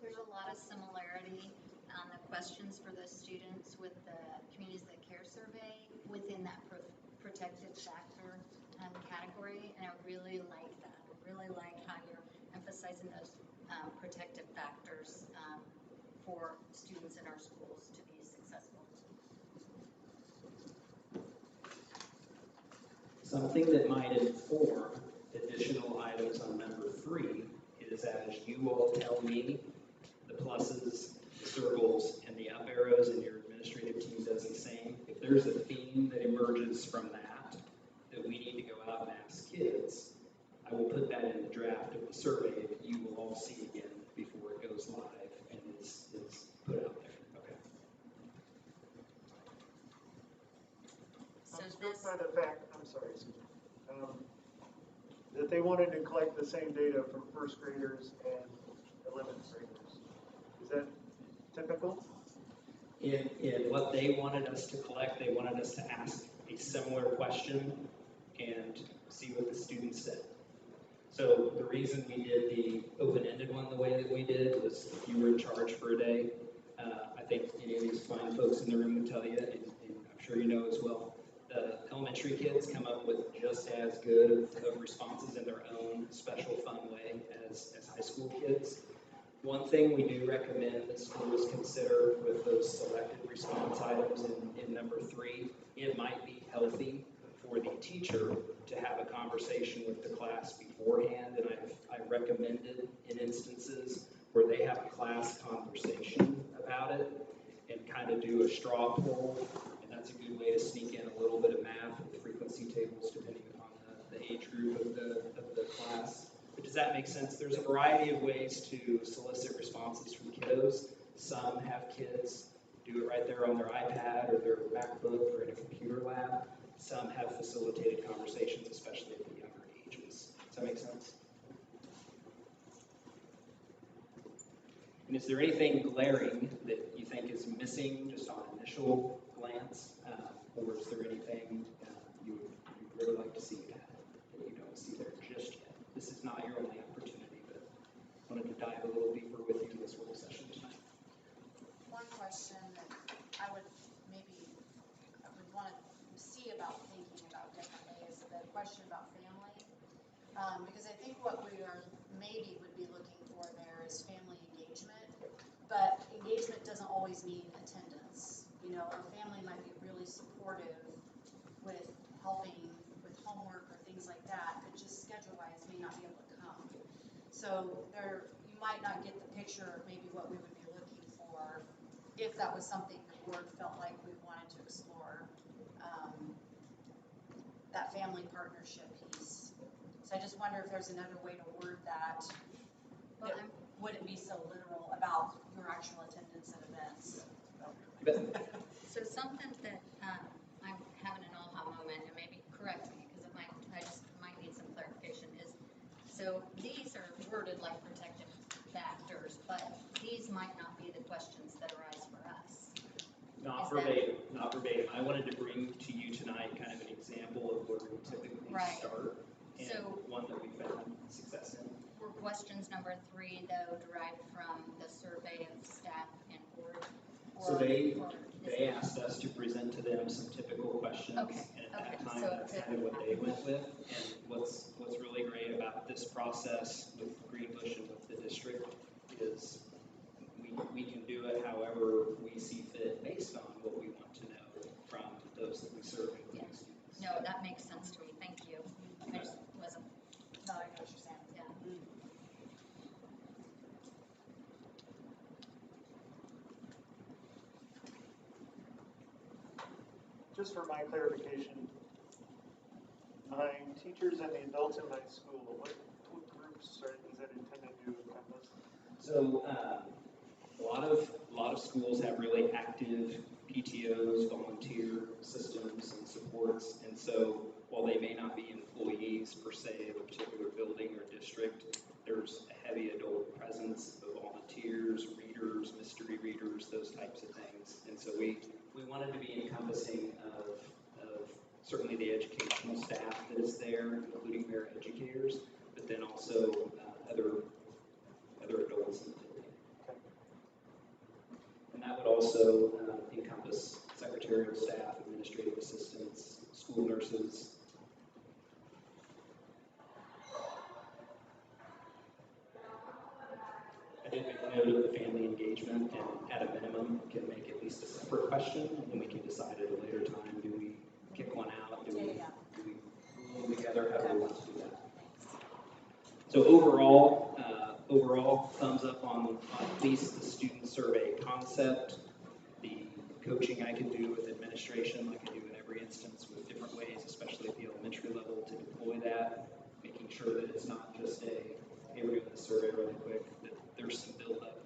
There's a lot of similarity on the questions for the students with the communities that care survey within that protected factor category, and I really like that. I really like how you're emphasizing those protective factors for students in our schools to be successful. Something that might inform additional items on number 3 is as you all tell me the pluses, the circles, and the up arrows, and your administrative team does the same. If there's a theme that emerges from that we need to go out and ask kids, I will put that in the draft of the survey that you will all see again before it goes live and is put out there. Okay. So I'm this, struck by the fact, I'm sorry, Susan, that they wanted to collect the same data from 1st graders and 11th graders. Is that typical? In what they wanted us to collect, they wanted us to ask a similar question and see what the students said. So the reason we did the open-ended one the way that we did was if you were in charge for a day, I think any of these fine folks in the room would tell you, and I'm sure you know as well, the elementary kids come up with just as good of responses in their own special fun way as high school kids. One thing we do recommend that schools consider with those selected response items in number 3, it might be healthy for the teacher to have a conversation with the class beforehand, and I've recommended in instances where they have a class conversation about it and kind of do a straw poll, and that's a good way to sneak in a little bit of math with frequency tables depending upon the age group of the class. But does that make sense? There's a variety of ways to solicit responses from kiddos. Some have kids do it right there on their iPad or their MacBook or in a computer lab. Some have facilitated conversations, especially at the younger ages. Does that make sense? And is there anything glaring that you think is missing just on initial glance? Or is there anything you'd really like to see added that you don't see there just yet? This is not your only opportunity, but I wanted to dive a little deeper with you in this work session tonight. One question that I would want to see about thinking about differently is the question about family. Because I think what we are maybe would be looking for there is family engagement, but engagement doesn't always mean attendance. You know, a family might be really supportive with So there, you might not get the picture of maybe what we would be looking for if that was something the board felt like we wanted to explore, that family partnership piece. So I just wonder if there's another way to word that, Well, that wouldn't be so literal about your actual attendance at events. So something that, I'm having an aha moment, and maybe correct me, because I just might need some clarification, is, so these are worded like protective factors, but these might not be the questions that arise for us. Not Is that- verbatim, not verbatim. I wanted to bring to you tonight kind of an example of where we typically Right. start, and So- one that we found success in. Were questions number 3, though, derived from the survey of staff and board? So Or- they or is They it- asked us to present to them some typical questions, Okay, and at okay, that time, so that's it- kind of what they went with. And what's really great about this process with Greenbush and with the district is we can do it however we see fit based on what we want to know from those that we serve, including students. No, that makes sense to me, thank you. I just wasn't, No, I know what you're saying. yeah. Just for my clarification, my teachers and the adults in my school, what groups is that intended to encompass? So, a lot of schools have really active PTOs, volunteer systems and supports. And so while they may not be employees per se of a particular building or district, there's a heavy adult presence of volunteers, readers, mystery readers, those types of things. And so we wanted to be encompassing of certainly the educational staff that is there, including paraeducators, but then also other adults in the building. And that would also encompass secretarial staff, administrative assistants, school nurses. I did make note of the family engagement, and at a minimum, can make at least a separate question, and then we can decide at a later time, do we kick one out, do we glue them together, how do we want to do that? So overall, thumbs up on at least the student survey concept, the coaching I can do with administration like I do in every instance with different ways, especially at the elementary level, to deploy that, making sure that it's not just a, hey, we're doing this survey really quick, that there's some buildup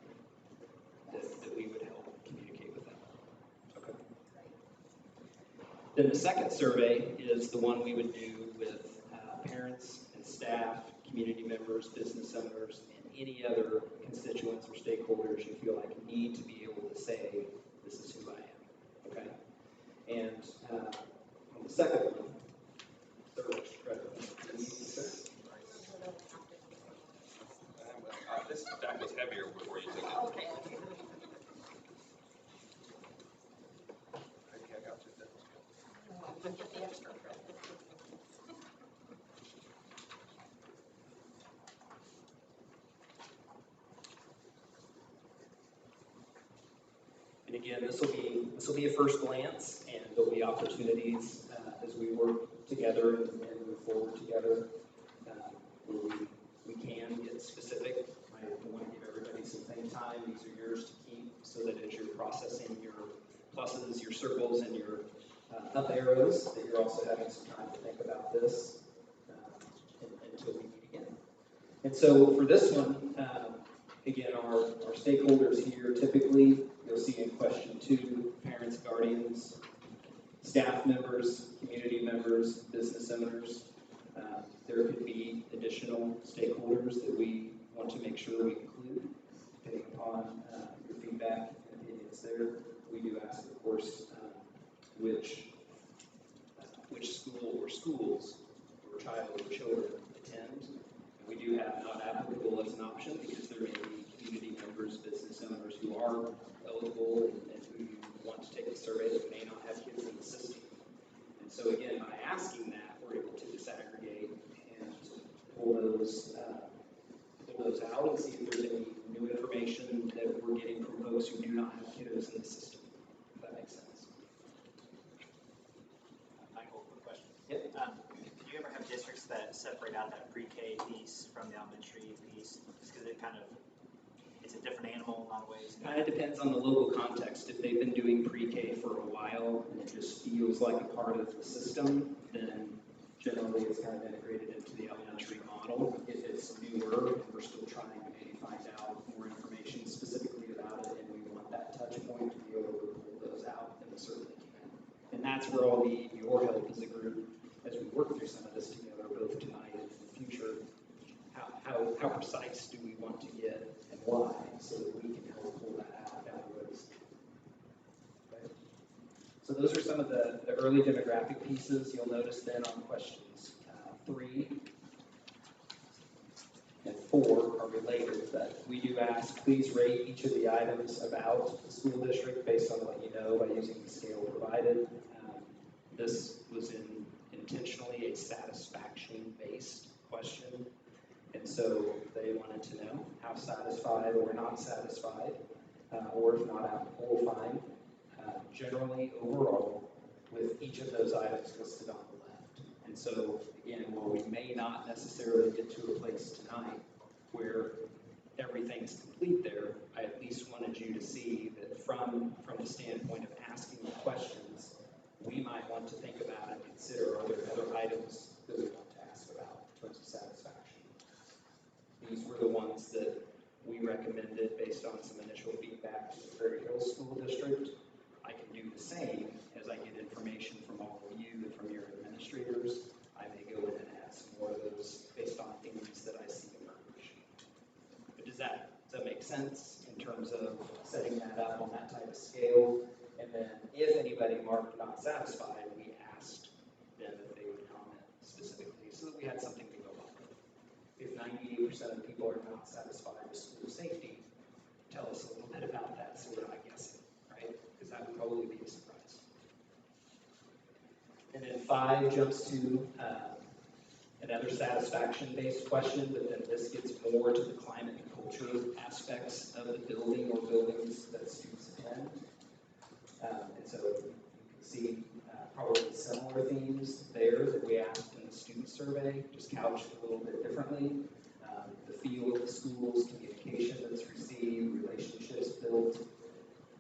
that we would help communicate with them. Okay. Then the second survey is the one we would do with parents and staff, community members, business owners, and any other constituents or stakeholders you feel like need to be able to say, this is who I am, okay? And on the second one, third, This deck was heavier before you took it. Okay. Okay, I got you. Get the extra credit. And again, this will be a first glance, and there'll be opportunities as we work together and move forward together, where we can get specific. I want to give everybody some think time. These are yours to keep, so that as you're processing your pluses, your circles, and your up arrows, that you're also having some time to think about this until we meet again. And so for this one, again, our stakeholders here, typically, you'll see in question 2, parents, guardians, staff members, community members, business owners. There could be additional stakeholders that we want to make sure we include, depending upon your feedback and opinions there. We do ask, of course, which school or schools your child or children attend. We do have not applicable as an option because there may be community members, business owners who are eligible and who want to take the survey that may not have kids in the system. And so again, by asking that, we're able to disaggregate and pull those out and see if there's any new information that we're getting from folks who do not have kiddos in the system. If that makes sense. Michael, quick question. Yep. Do you ever have districts that separate out that pre-K piece from the elementary piece? animal in a lot of ways. Kind of depends on the local context. If they've been doing pre-K for a while and it just feels like a part of the system, then generally it's kind of integrated into the elementary model. If it's newer and we're still trying to maybe find out more information specifically about it and we want that touch point to be able to pull those out, then we certainly can. And that's where I'll need your help as a group as we work through some of this together, both tonight and in the future. How precise do we want to get and why, so that we can help pull that out down the road. Okay. So those are some of the early demographic pieces. You'll notice then on questions 3 and 4 are related, but we do ask, please rate each of the items about the school district based on what you know by using the scale provided. This was intentionally a satisfaction-based question. And so they wanted to know how satisfied or not satisfied, or if not applicable, fine. Generally, overall, with each of those items listed on the left. And so, again, while we may not necessarily get to a place tonight where everything's complete there, I at least wanted you to see that from the standpoint of asking the questions, we might want to think about and consider, are there other items that we want to ask about in terms of satisfaction? These were the ones that we recommended based on some initial feedback to the Prairie Hills School District. I can do the same as I get information from all of you and from your administrators. I may go in and add some more of those based on themes that I see emerge. But does that make sense in terms of setting that up on that type of scale? And then if anybody marked not satisfied, we asked them if they would comment specifically so that we had something to go off of. If 98% of the people are not satisfied with school safety, tell us a little bit about that so we're not guessing, right? Because that would probably be a surprise. And then 5 jumps to another satisfaction-based question, but then this gets more to the climate and culture aspects of the building or buildings that students attend. And so you can see probably similar themes there that we asked in the student survey, just couched a little bit differently. The feel of the schools, communication that's received, relationships built,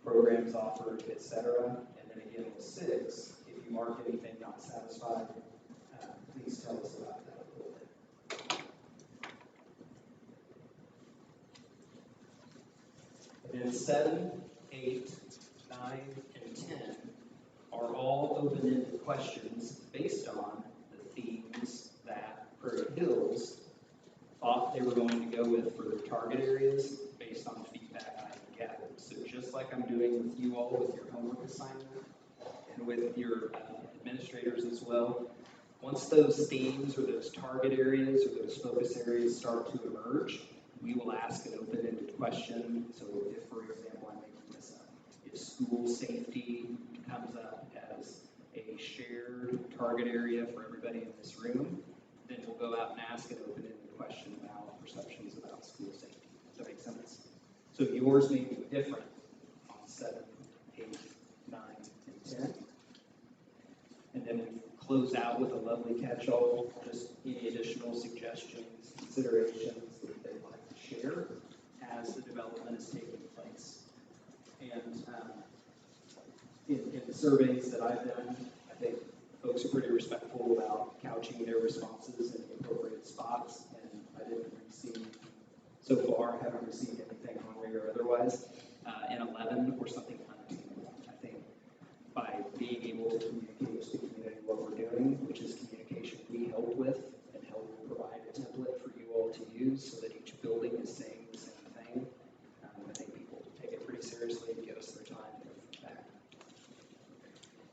programs offered, etc. And then again with 6, if you mark anything not satisfied, please tell us about that a little bit. And then 7, 8, 9, and 10 are all open-ended questions based on the themes that Prairie Hills thought they were going to go with for their target areas based on feedback I gathered. So just like I'm doing with you all with your homework assignment and with your administrators as well, once those themes or those target areas or those focus areas start to emerge, we will ask an open-ended question. So if, for example, I'm making this up, if school safety comes up as a shared target area for everybody in this room, then we'll go out and ask an open-ended question about perceptions about school safety. Does that make sense? So yours may be different on 7, 8, 9, and 10. And then we close out with a lovely catch-all, just any additional suggestions, considerations that they'd like to share as the development is taking place. And in the surveys that I've done, I think folks are pretty respectful about couching their responses in the appropriate spots, and I didn't receive, so far, haven't received anything wrong or otherwise. In 11, or something unattainable. I think by being able to communicate to the community what we're doing, which is communication we help with and help provide a template for you all to use so that each building is saying the same thing, I think people take it pretty seriously and give us their time and their feedback.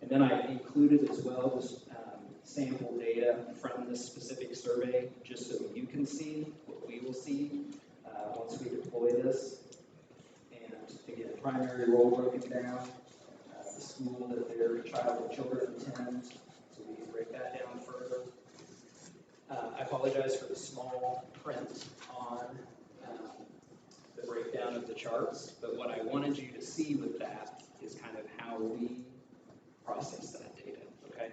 And then I included as well just sample data from this specific survey, just so you can see what we will see once we deploy this. And again, primary role broken down, the school that their child or children attend, so we can break that down further. I apologize for the small print on the breakdown of the charts, but what I wanted you to see with that is kind of how we process that data, okay?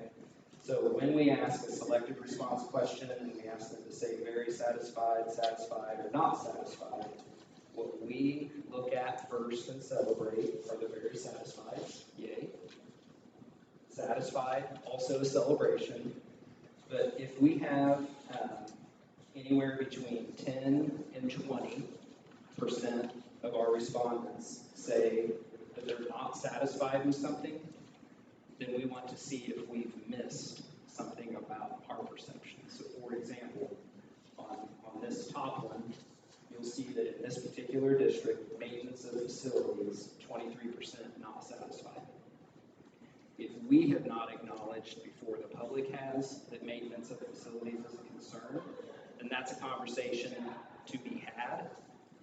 So when we ask a selected response question and we ask them to say very satisfied, satisfied, or not satisfied, What we look at first and celebrate are the very satisfied, yay. Satisfied, also a celebration. But if we have anywhere between 10 and 20% of our respondents say that they're not satisfied with something, then we want to see if we've missed something about our perception. So for example, on this top one, you'll see that in this particular district, maintenance of facilities, 23% not satisfied. If we have not acknowledged before the public has that maintenance of the facilities is a concern, then that's a conversation to be had.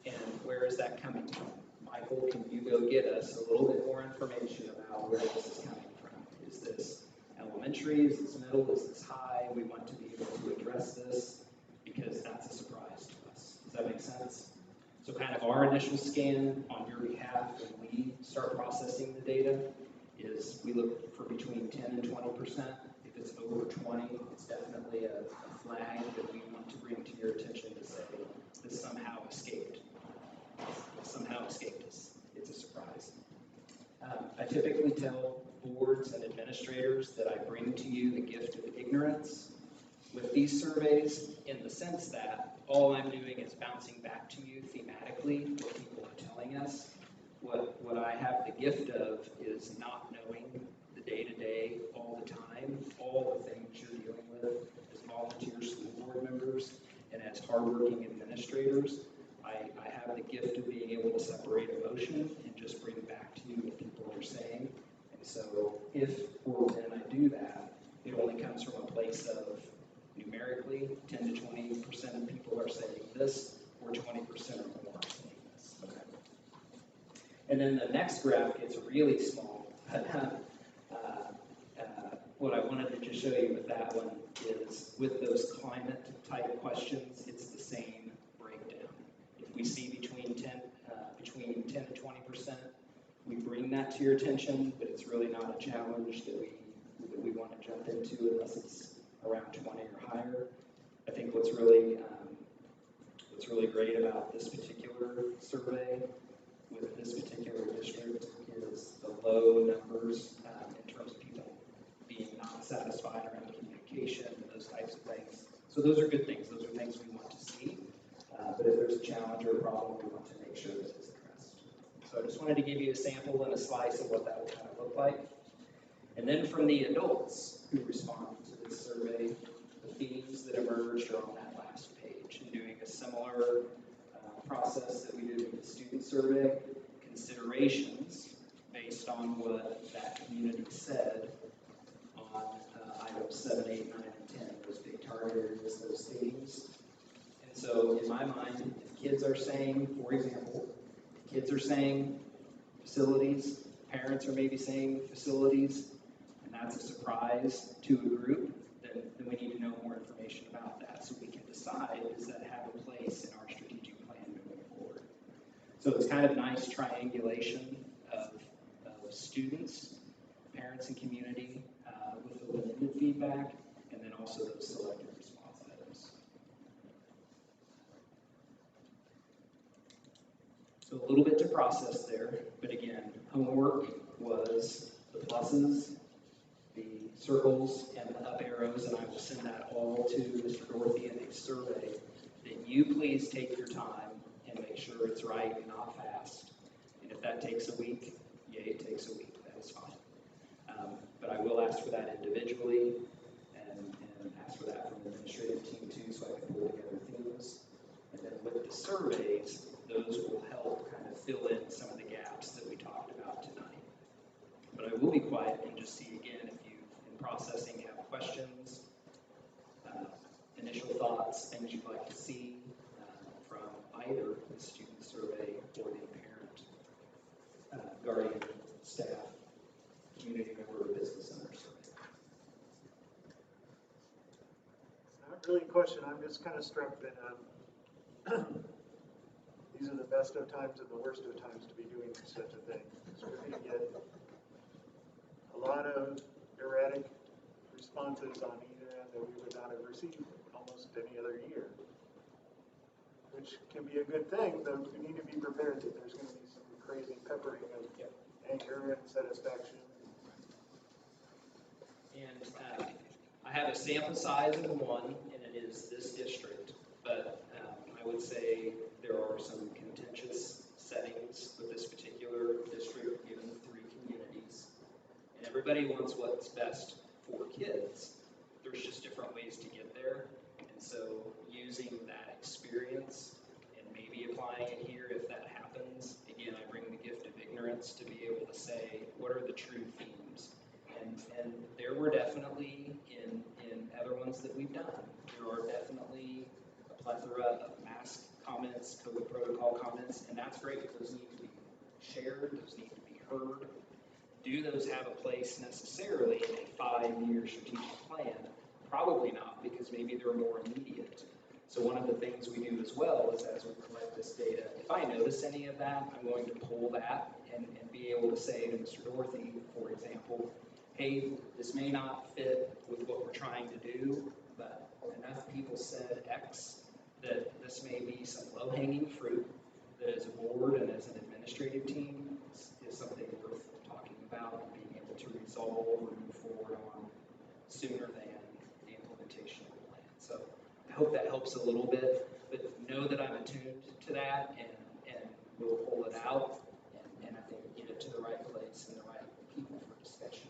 And where is that coming from? Michael, can you go get us a little bit more information about where this is coming from? Is this elementary? Is this middle? Is this high? We want to be able to address this because that's a surprise to us. Does that make sense? So kind of our initial scan on your behalf when we start processing the data is we look for between 10 and 20%. If it's over 20, it's definitely a flag that we want to bring to your attention to say this somehow escaped. Somehow escaped us. It's a surprise. I typically tell boards and administrators that I bring to you the gift of ignorance with these surveys in the sense that all I'm doing is bouncing back to you thematically what people are telling us. What I have the gift of is not knowing the day-to-day, all the time, all the things you're dealing with as volunteer school board members and as hardworking administrators. I have the gift of being able to separate emotion and just bring back to you what people are saying. And so if or when I do that, it only comes from a place of numerically 10 to 20% of people are saying this, or 20% or more are saying this. Okay. And then the next graph gets really small. What I wanted to just show you with that one is with those climate type questions, it's the same breakdown. If we see between 10 to 20%, we bring that to your attention, but it's really not a challenge that we want to jump into unless it's around 20 or higher. I think what's really great about this particular survey with this particular district is the low numbers in terms of people being not satisfied around communication and those types of things. So those are good things. Those are things we want to see. But if there's a challenge or a problem, we want to make sure that it's addressed. So I just wanted to give you a sample and a slice of what that would kind of look like. And then from the adults who responded to this survey, the themes that emerged are on that last page. And doing a similar process that we did with the student survey, considerations based on what that community said on items 7, 8, 9, and 10, those big target areas, those themes. And so in my mind, if kids are saying, for example, if kids are saying facilities, parents are maybe saying facilities, and that's a surprise to a group, then we need to know more information about that so we can decide, does that have a place in our strategic plan moving forward? So it's kind of nice triangulation of students, parents, and community with the limited feedback, and then also those selected response items. So a little bit to process there, but again, homework was the pluses, the circles, and the up arrows, and I will send that all to Mr. Dorothy in a survey that you please take your time and make sure it's right and not fast. And if that takes a week, yay, it takes a week, that is fine. But I will ask for that individually and ask for that from the administrative team too, so I can pull together themes. And then with the surveys, those will help kind of fill in some of the gaps that we talked about tonight. But I will be quiet and just see again if you, in processing, have questions, initial thoughts, things you'd like to see from either the student survey or the parent, guardian, staff, community member, or business owner survey. Not really a question, I'm just kind of struck that these are the best of times and the worst of times to be doing such a thing. So we're going to get a lot of erratic responses on either end that we would not have received almost any other year. which can be a good thing, though we need to be prepared that there's gonna be some crazy peppering of anger and satisfaction. And I have a sample size of one, and it is this district, but I would say there are some contentious settings with this particular district, given 3 communities. And everybody wants what's best for kids. There's just different ways to get there. And so using that experience and maybe applying it here if that happens, again, I bring the gift of ignorance to be able to say, what are the true themes? And there were definitely in other ones that we've done, there are definitely a plethora of mask comments, COVID protocol comments, and that's great. Those need to be shared, those need to be heard. Do those have a place necessarily in a 5-year strategic plan? Probably not, because maybe they're more immediate. So one of the things we do as well is as we collect this data, if I notice any of that, I'm going to pull that and be able to say to Mr. Dorothy, for example, hey, this may not fit with what we're trying to do, but enough people said X that this may be some low-hanging fruit that as a board and as an administrative team is something worth talking about and being able to resolve or move forward on sooner than the implementation of the plan. So I hope that helps a little bit, but know that I'm attuned to that and we'll pull it out and I think get it to the right place and the right people for discussion.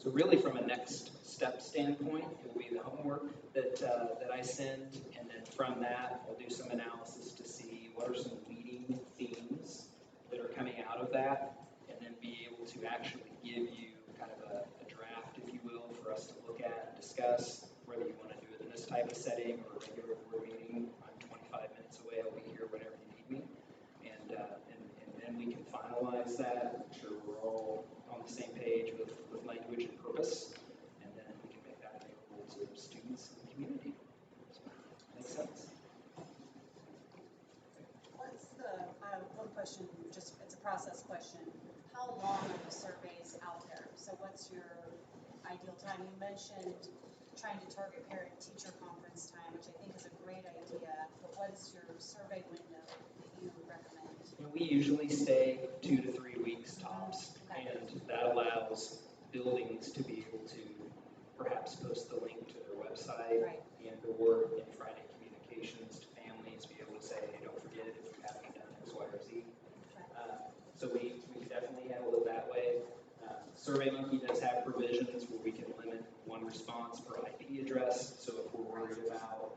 So really from a next step standpoint, it will be the homework that I send, and then from that, I'll do some analysis to see what are some leading themes that are coming out of that, and then be able to actually give you kind of a draft, if you will, for us to look at and discuss, whether you want to do it in this type of setting or a regular board meeting. I'm 25 minutes away, I'll be here whenever you need me, and then we can finalize that, make sure we're all on the same page with language and purpose, and then we can make that available to students and the community. So, makes sense? What's the, one question, just, it's a process question. How long are the surveys out there? So what's your ideal time? You mentioned trying to target parent-teacher conference time, which I think is a great idea, but what is your survey window that you recommend? And we usually stay 2 to 3 weeks tops, and that allows buildings to be able to perhaps post the link to their website and or in Friday communications to families, be able to say, hey, don't forget it if you haven't done X, Y, or Z. So we can definitely handle it that way. SurveyMonkey does have provisions where we can limit one response per IP address. So if we're worried about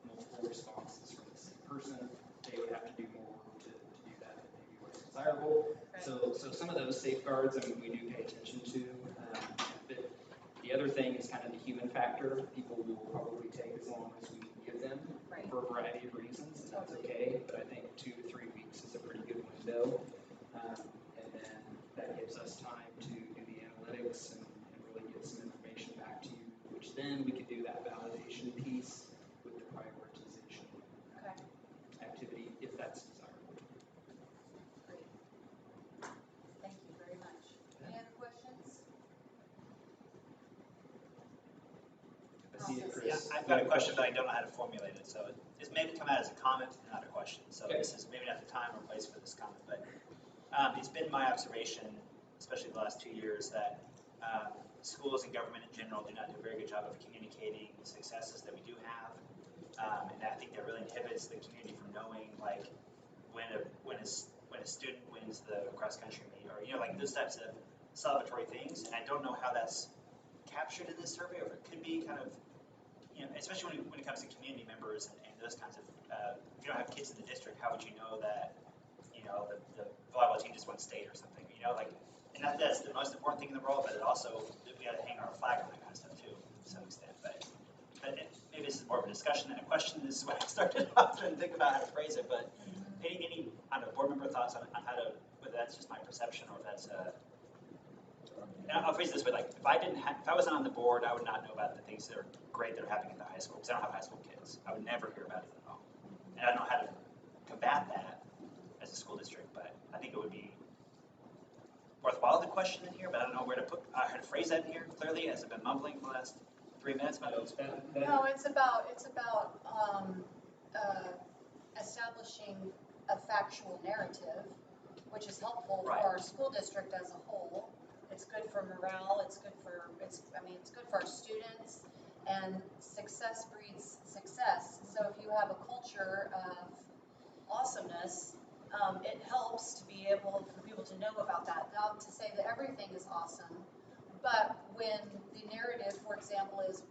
multiple responses from the same person, they would have to do more work to do that than maybe what's desirable. So some of those safeguards, I mean, we do pay attention to. But the other thing is kind of the human factor. People will probably take as long as we give them for a variety of reasons, and that's okay. But I think 2 to 3 weeks is a pretty good window. And then that gives us time to do the analytics and really get some information back to you, which then we can do that validation piece with the prioritization activity, if that's desirable. Great. Thank you very much. Any other questions? I see it, Chris. Yeah, I've got a question, but I don't know how to formulate it, so it's maybe come out as a comment, not a question. So this is maybe not the time or place for this comment, but it's been my observation, especially the last 2 years, that schools and government in general do not do a very good job of communicating the successes that we do have. And I think that really inhibits the community from knowing, like, when a student wins the cross country meet, or like those types of celebratory things. And I don't know how that's captured in this survey, or if it could be kind of, especially when it comes to community members and those kinds of. If you don't have kids in the district, how would you know that the volleyball team just won state or something? And that's the most important thing in the world, but it also we got to hang our flag on that kind of stuff too, to some extent. But maybe this is more of a discussion than a question. This is what I started off trying to think about how to phrase it. But any I don't know, board member thoughts on how to, whether that's just my perception or if that's and I'll phrase it this way: like if I wasn't on the board, I would not know about the things that are great that are happening at the high school because I don't have high school kids. I would never hear about it at all, and I don't know how to combat that as a school district. But I think it would be worthwhile to question in here, but I don't know where to put, how to phrase that in here clearly, as I've been mumbling for the last 3 minutes. But No, it's about, establishing a factual narrative, which is helpful for Right. our school district as a whole. It's good for morale, it's good for our students, and success breeds success. So if you have a culture of awesomeness, it helps to be able, for people to know about that. Not to say that everything is awesome, but when the narrative, for example, is,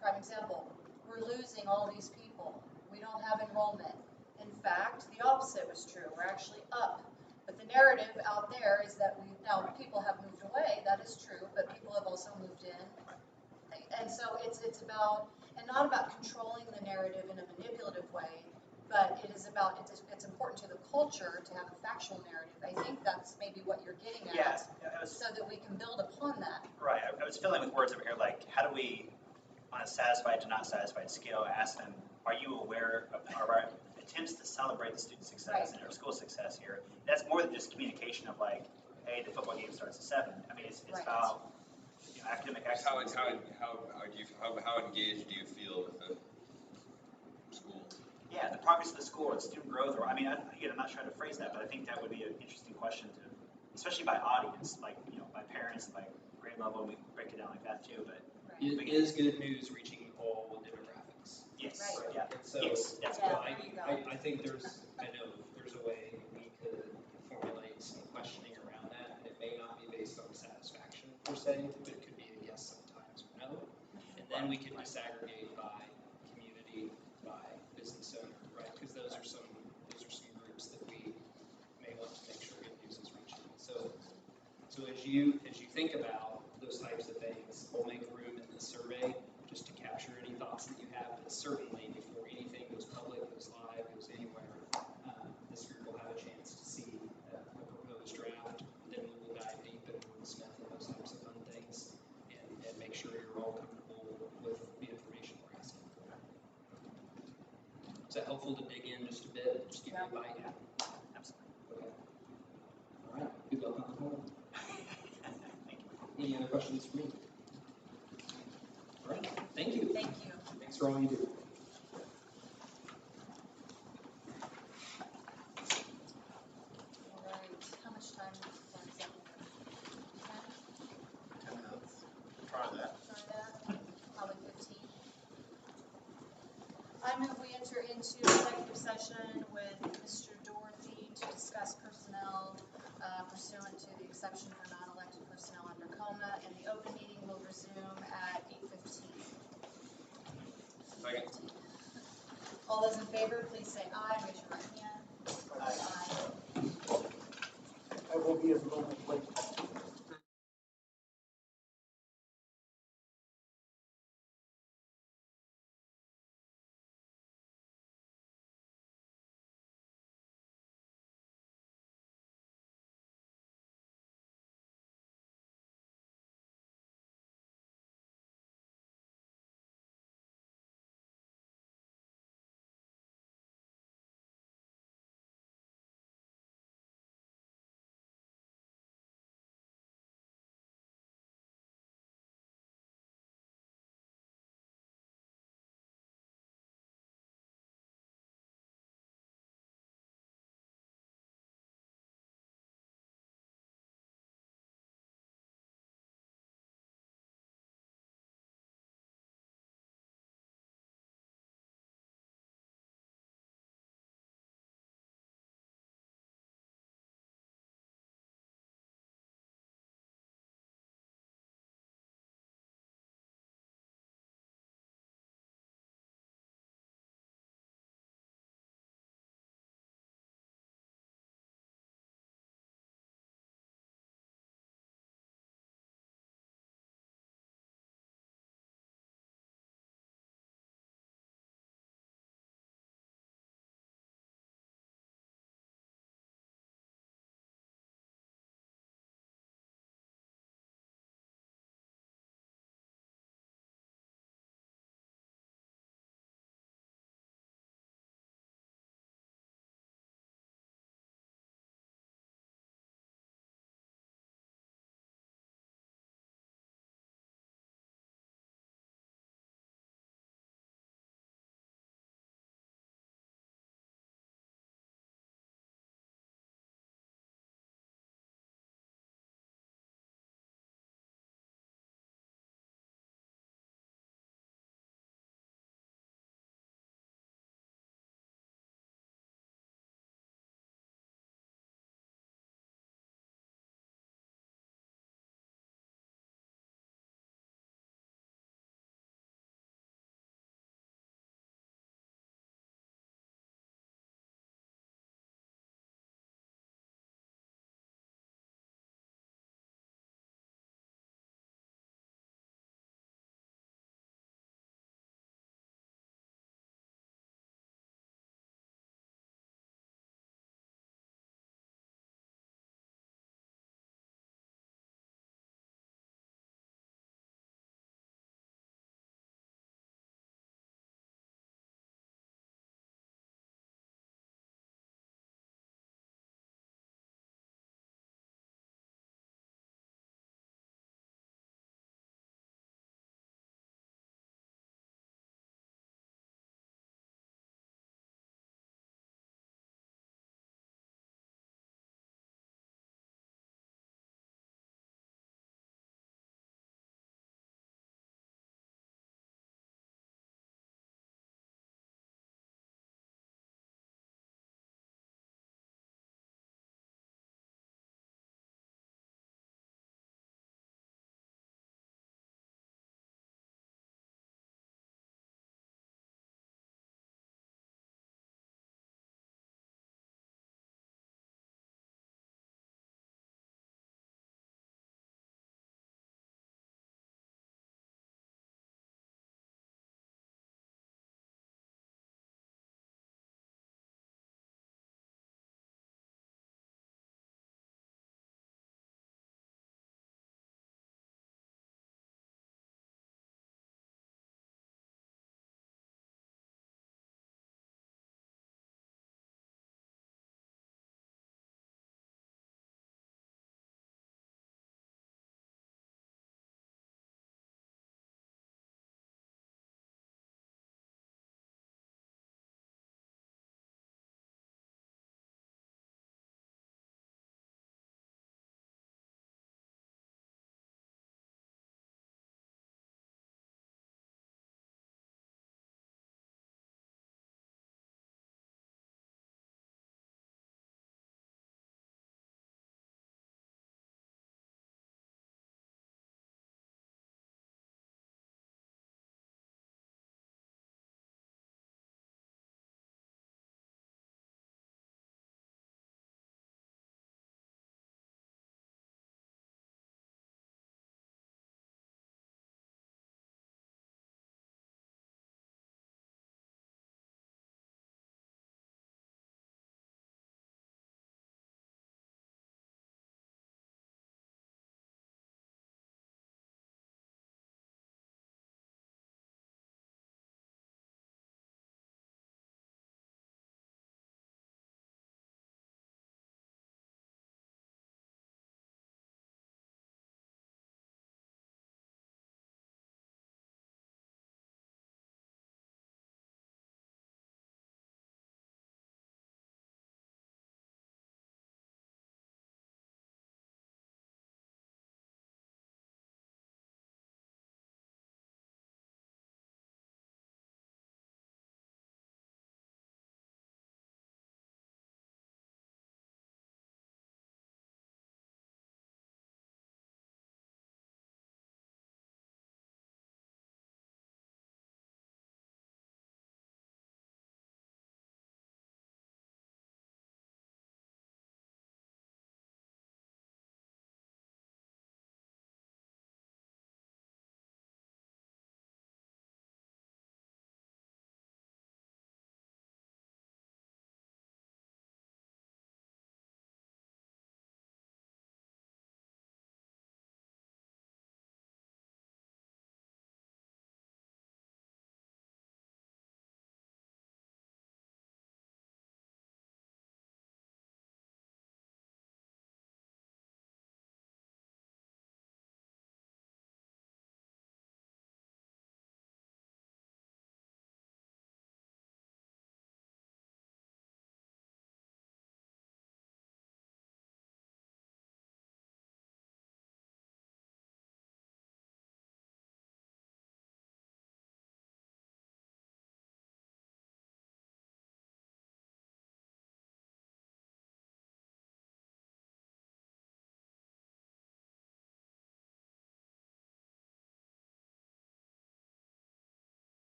prime example, we're losing all these people, we don't have enrollment. In fact, the opposite was true, we're actually up. But the narrative out there is that now people have moved away, that is true, but people have also moved in. And so it's about, and not about controlling the narrative in a manipulative way, but it is about, it's important to the culture to have a factual narrative. I think that's maybe what you're getting at. Yes, so that we can build upon that. right. I was filling with words over here, like, how do we, on a satisfied to not satisfied scale, ask them, are you aware of our attempts to celebrate the student success and our school success here? That's more than just communication of like, hey, the football game starts at 7. I mean, it's about academic excellence. How engaged do you feel with the school? Yeah, the progress of the school and student growth, or, I mean, again, I'm not sure how to phrase that, but I think that would be an interesting question to, especially by audience, like, by parents, by grade level, and we can break it down like that too, but. It is good news reaching all demographics. Yes, Right. yeah, So, yes, that's so Yeah. I think there's a way we could formulate some questioning around that, and it may not be based on satisfaction per se, but it could be a yes sometimes or no. And then we can disaggregate by community, by business owner, right? Because those are some groups that we may want to make sure good news is reaching. So as you think about those types of things, we'll make room in this survey just to capture any thoughts that you have, but certainly before anything goes public, goes live, goes anywhere, this group will have a chance to see a proposed draft, then we will dive deep into the Smith and those types of fun things, and make sure you're all comfortable with the information we're asking for. Is that helpful to dig in just a bit, just give you a bite? absolutely. Okay. All right, good luck on the whole. Thank you. Any other questions for me? All right, thank you. Thank you. Thanks for all you do. All right, how much time is that? 10 minutes. Try that. Try that, probably 15. I move we enter into executive session with Mr. Dorothy to discuss personnel pursuant to the exception for non-elected personnel under COMA, and the open meeting will resume at 8:15. Second. All those in favor, please say aye, raise your right hand. Aye. I will be a moment late.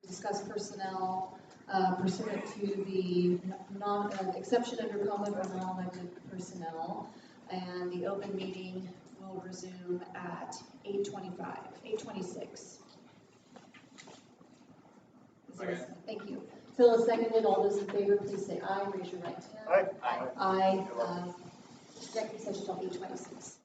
discuss personnel pursuant to the exception under COMA for non-elected personnel. And the open meeting will resume at 8:26. Thank you. Phil is seconded. All those in favor, please say aye. Raise your right hand. Aye. Aye. Executive session till 8:26.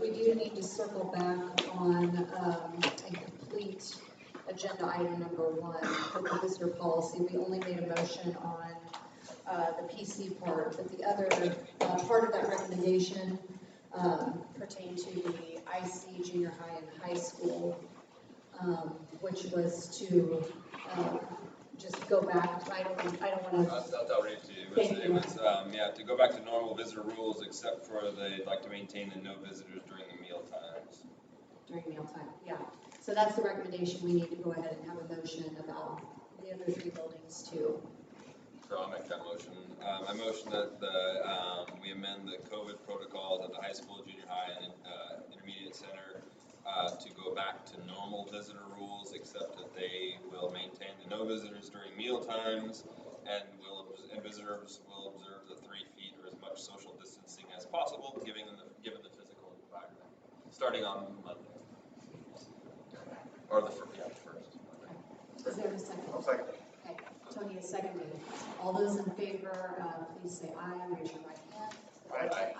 We do need to circle back on and complete agenda item number 1 for the visitor policy. We only made a motion on the PC part, but the other part of that recommendation pertained to the IC junior high and high school, which was to just go back. I don't want to. I'll read it to you. Thank you. It was, to go back to normal visitor rules, except for they'd like to maintain the no visitors during the meal times. During mealtime, yeah. So that's the recommendation. We need to go ahead and have a motion about the other 3 buildings too. So I'll make that motion. I motion that we amend the COVID protocols at the high school, junior high, and intermediate center to go back to normal visitor rules, except that they will maintain the no visitors during meal times, and visitors will observe the 3 feet or as much social distancing as possible, given the physical environment, starting on Monday. Or the first. Is there a second? I'll second. Okay, Tony is seconded. All those in favor, please say aye, raise your right hand. Aye.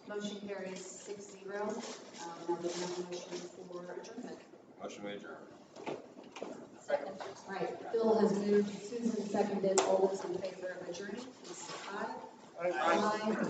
Motion carries 6-0. Now we have a motion for adjournment. Motion we adjourn. Second. All right, Phil has moved, Susan seconded. All those in favor of adjourning, please say aye. I- Aye.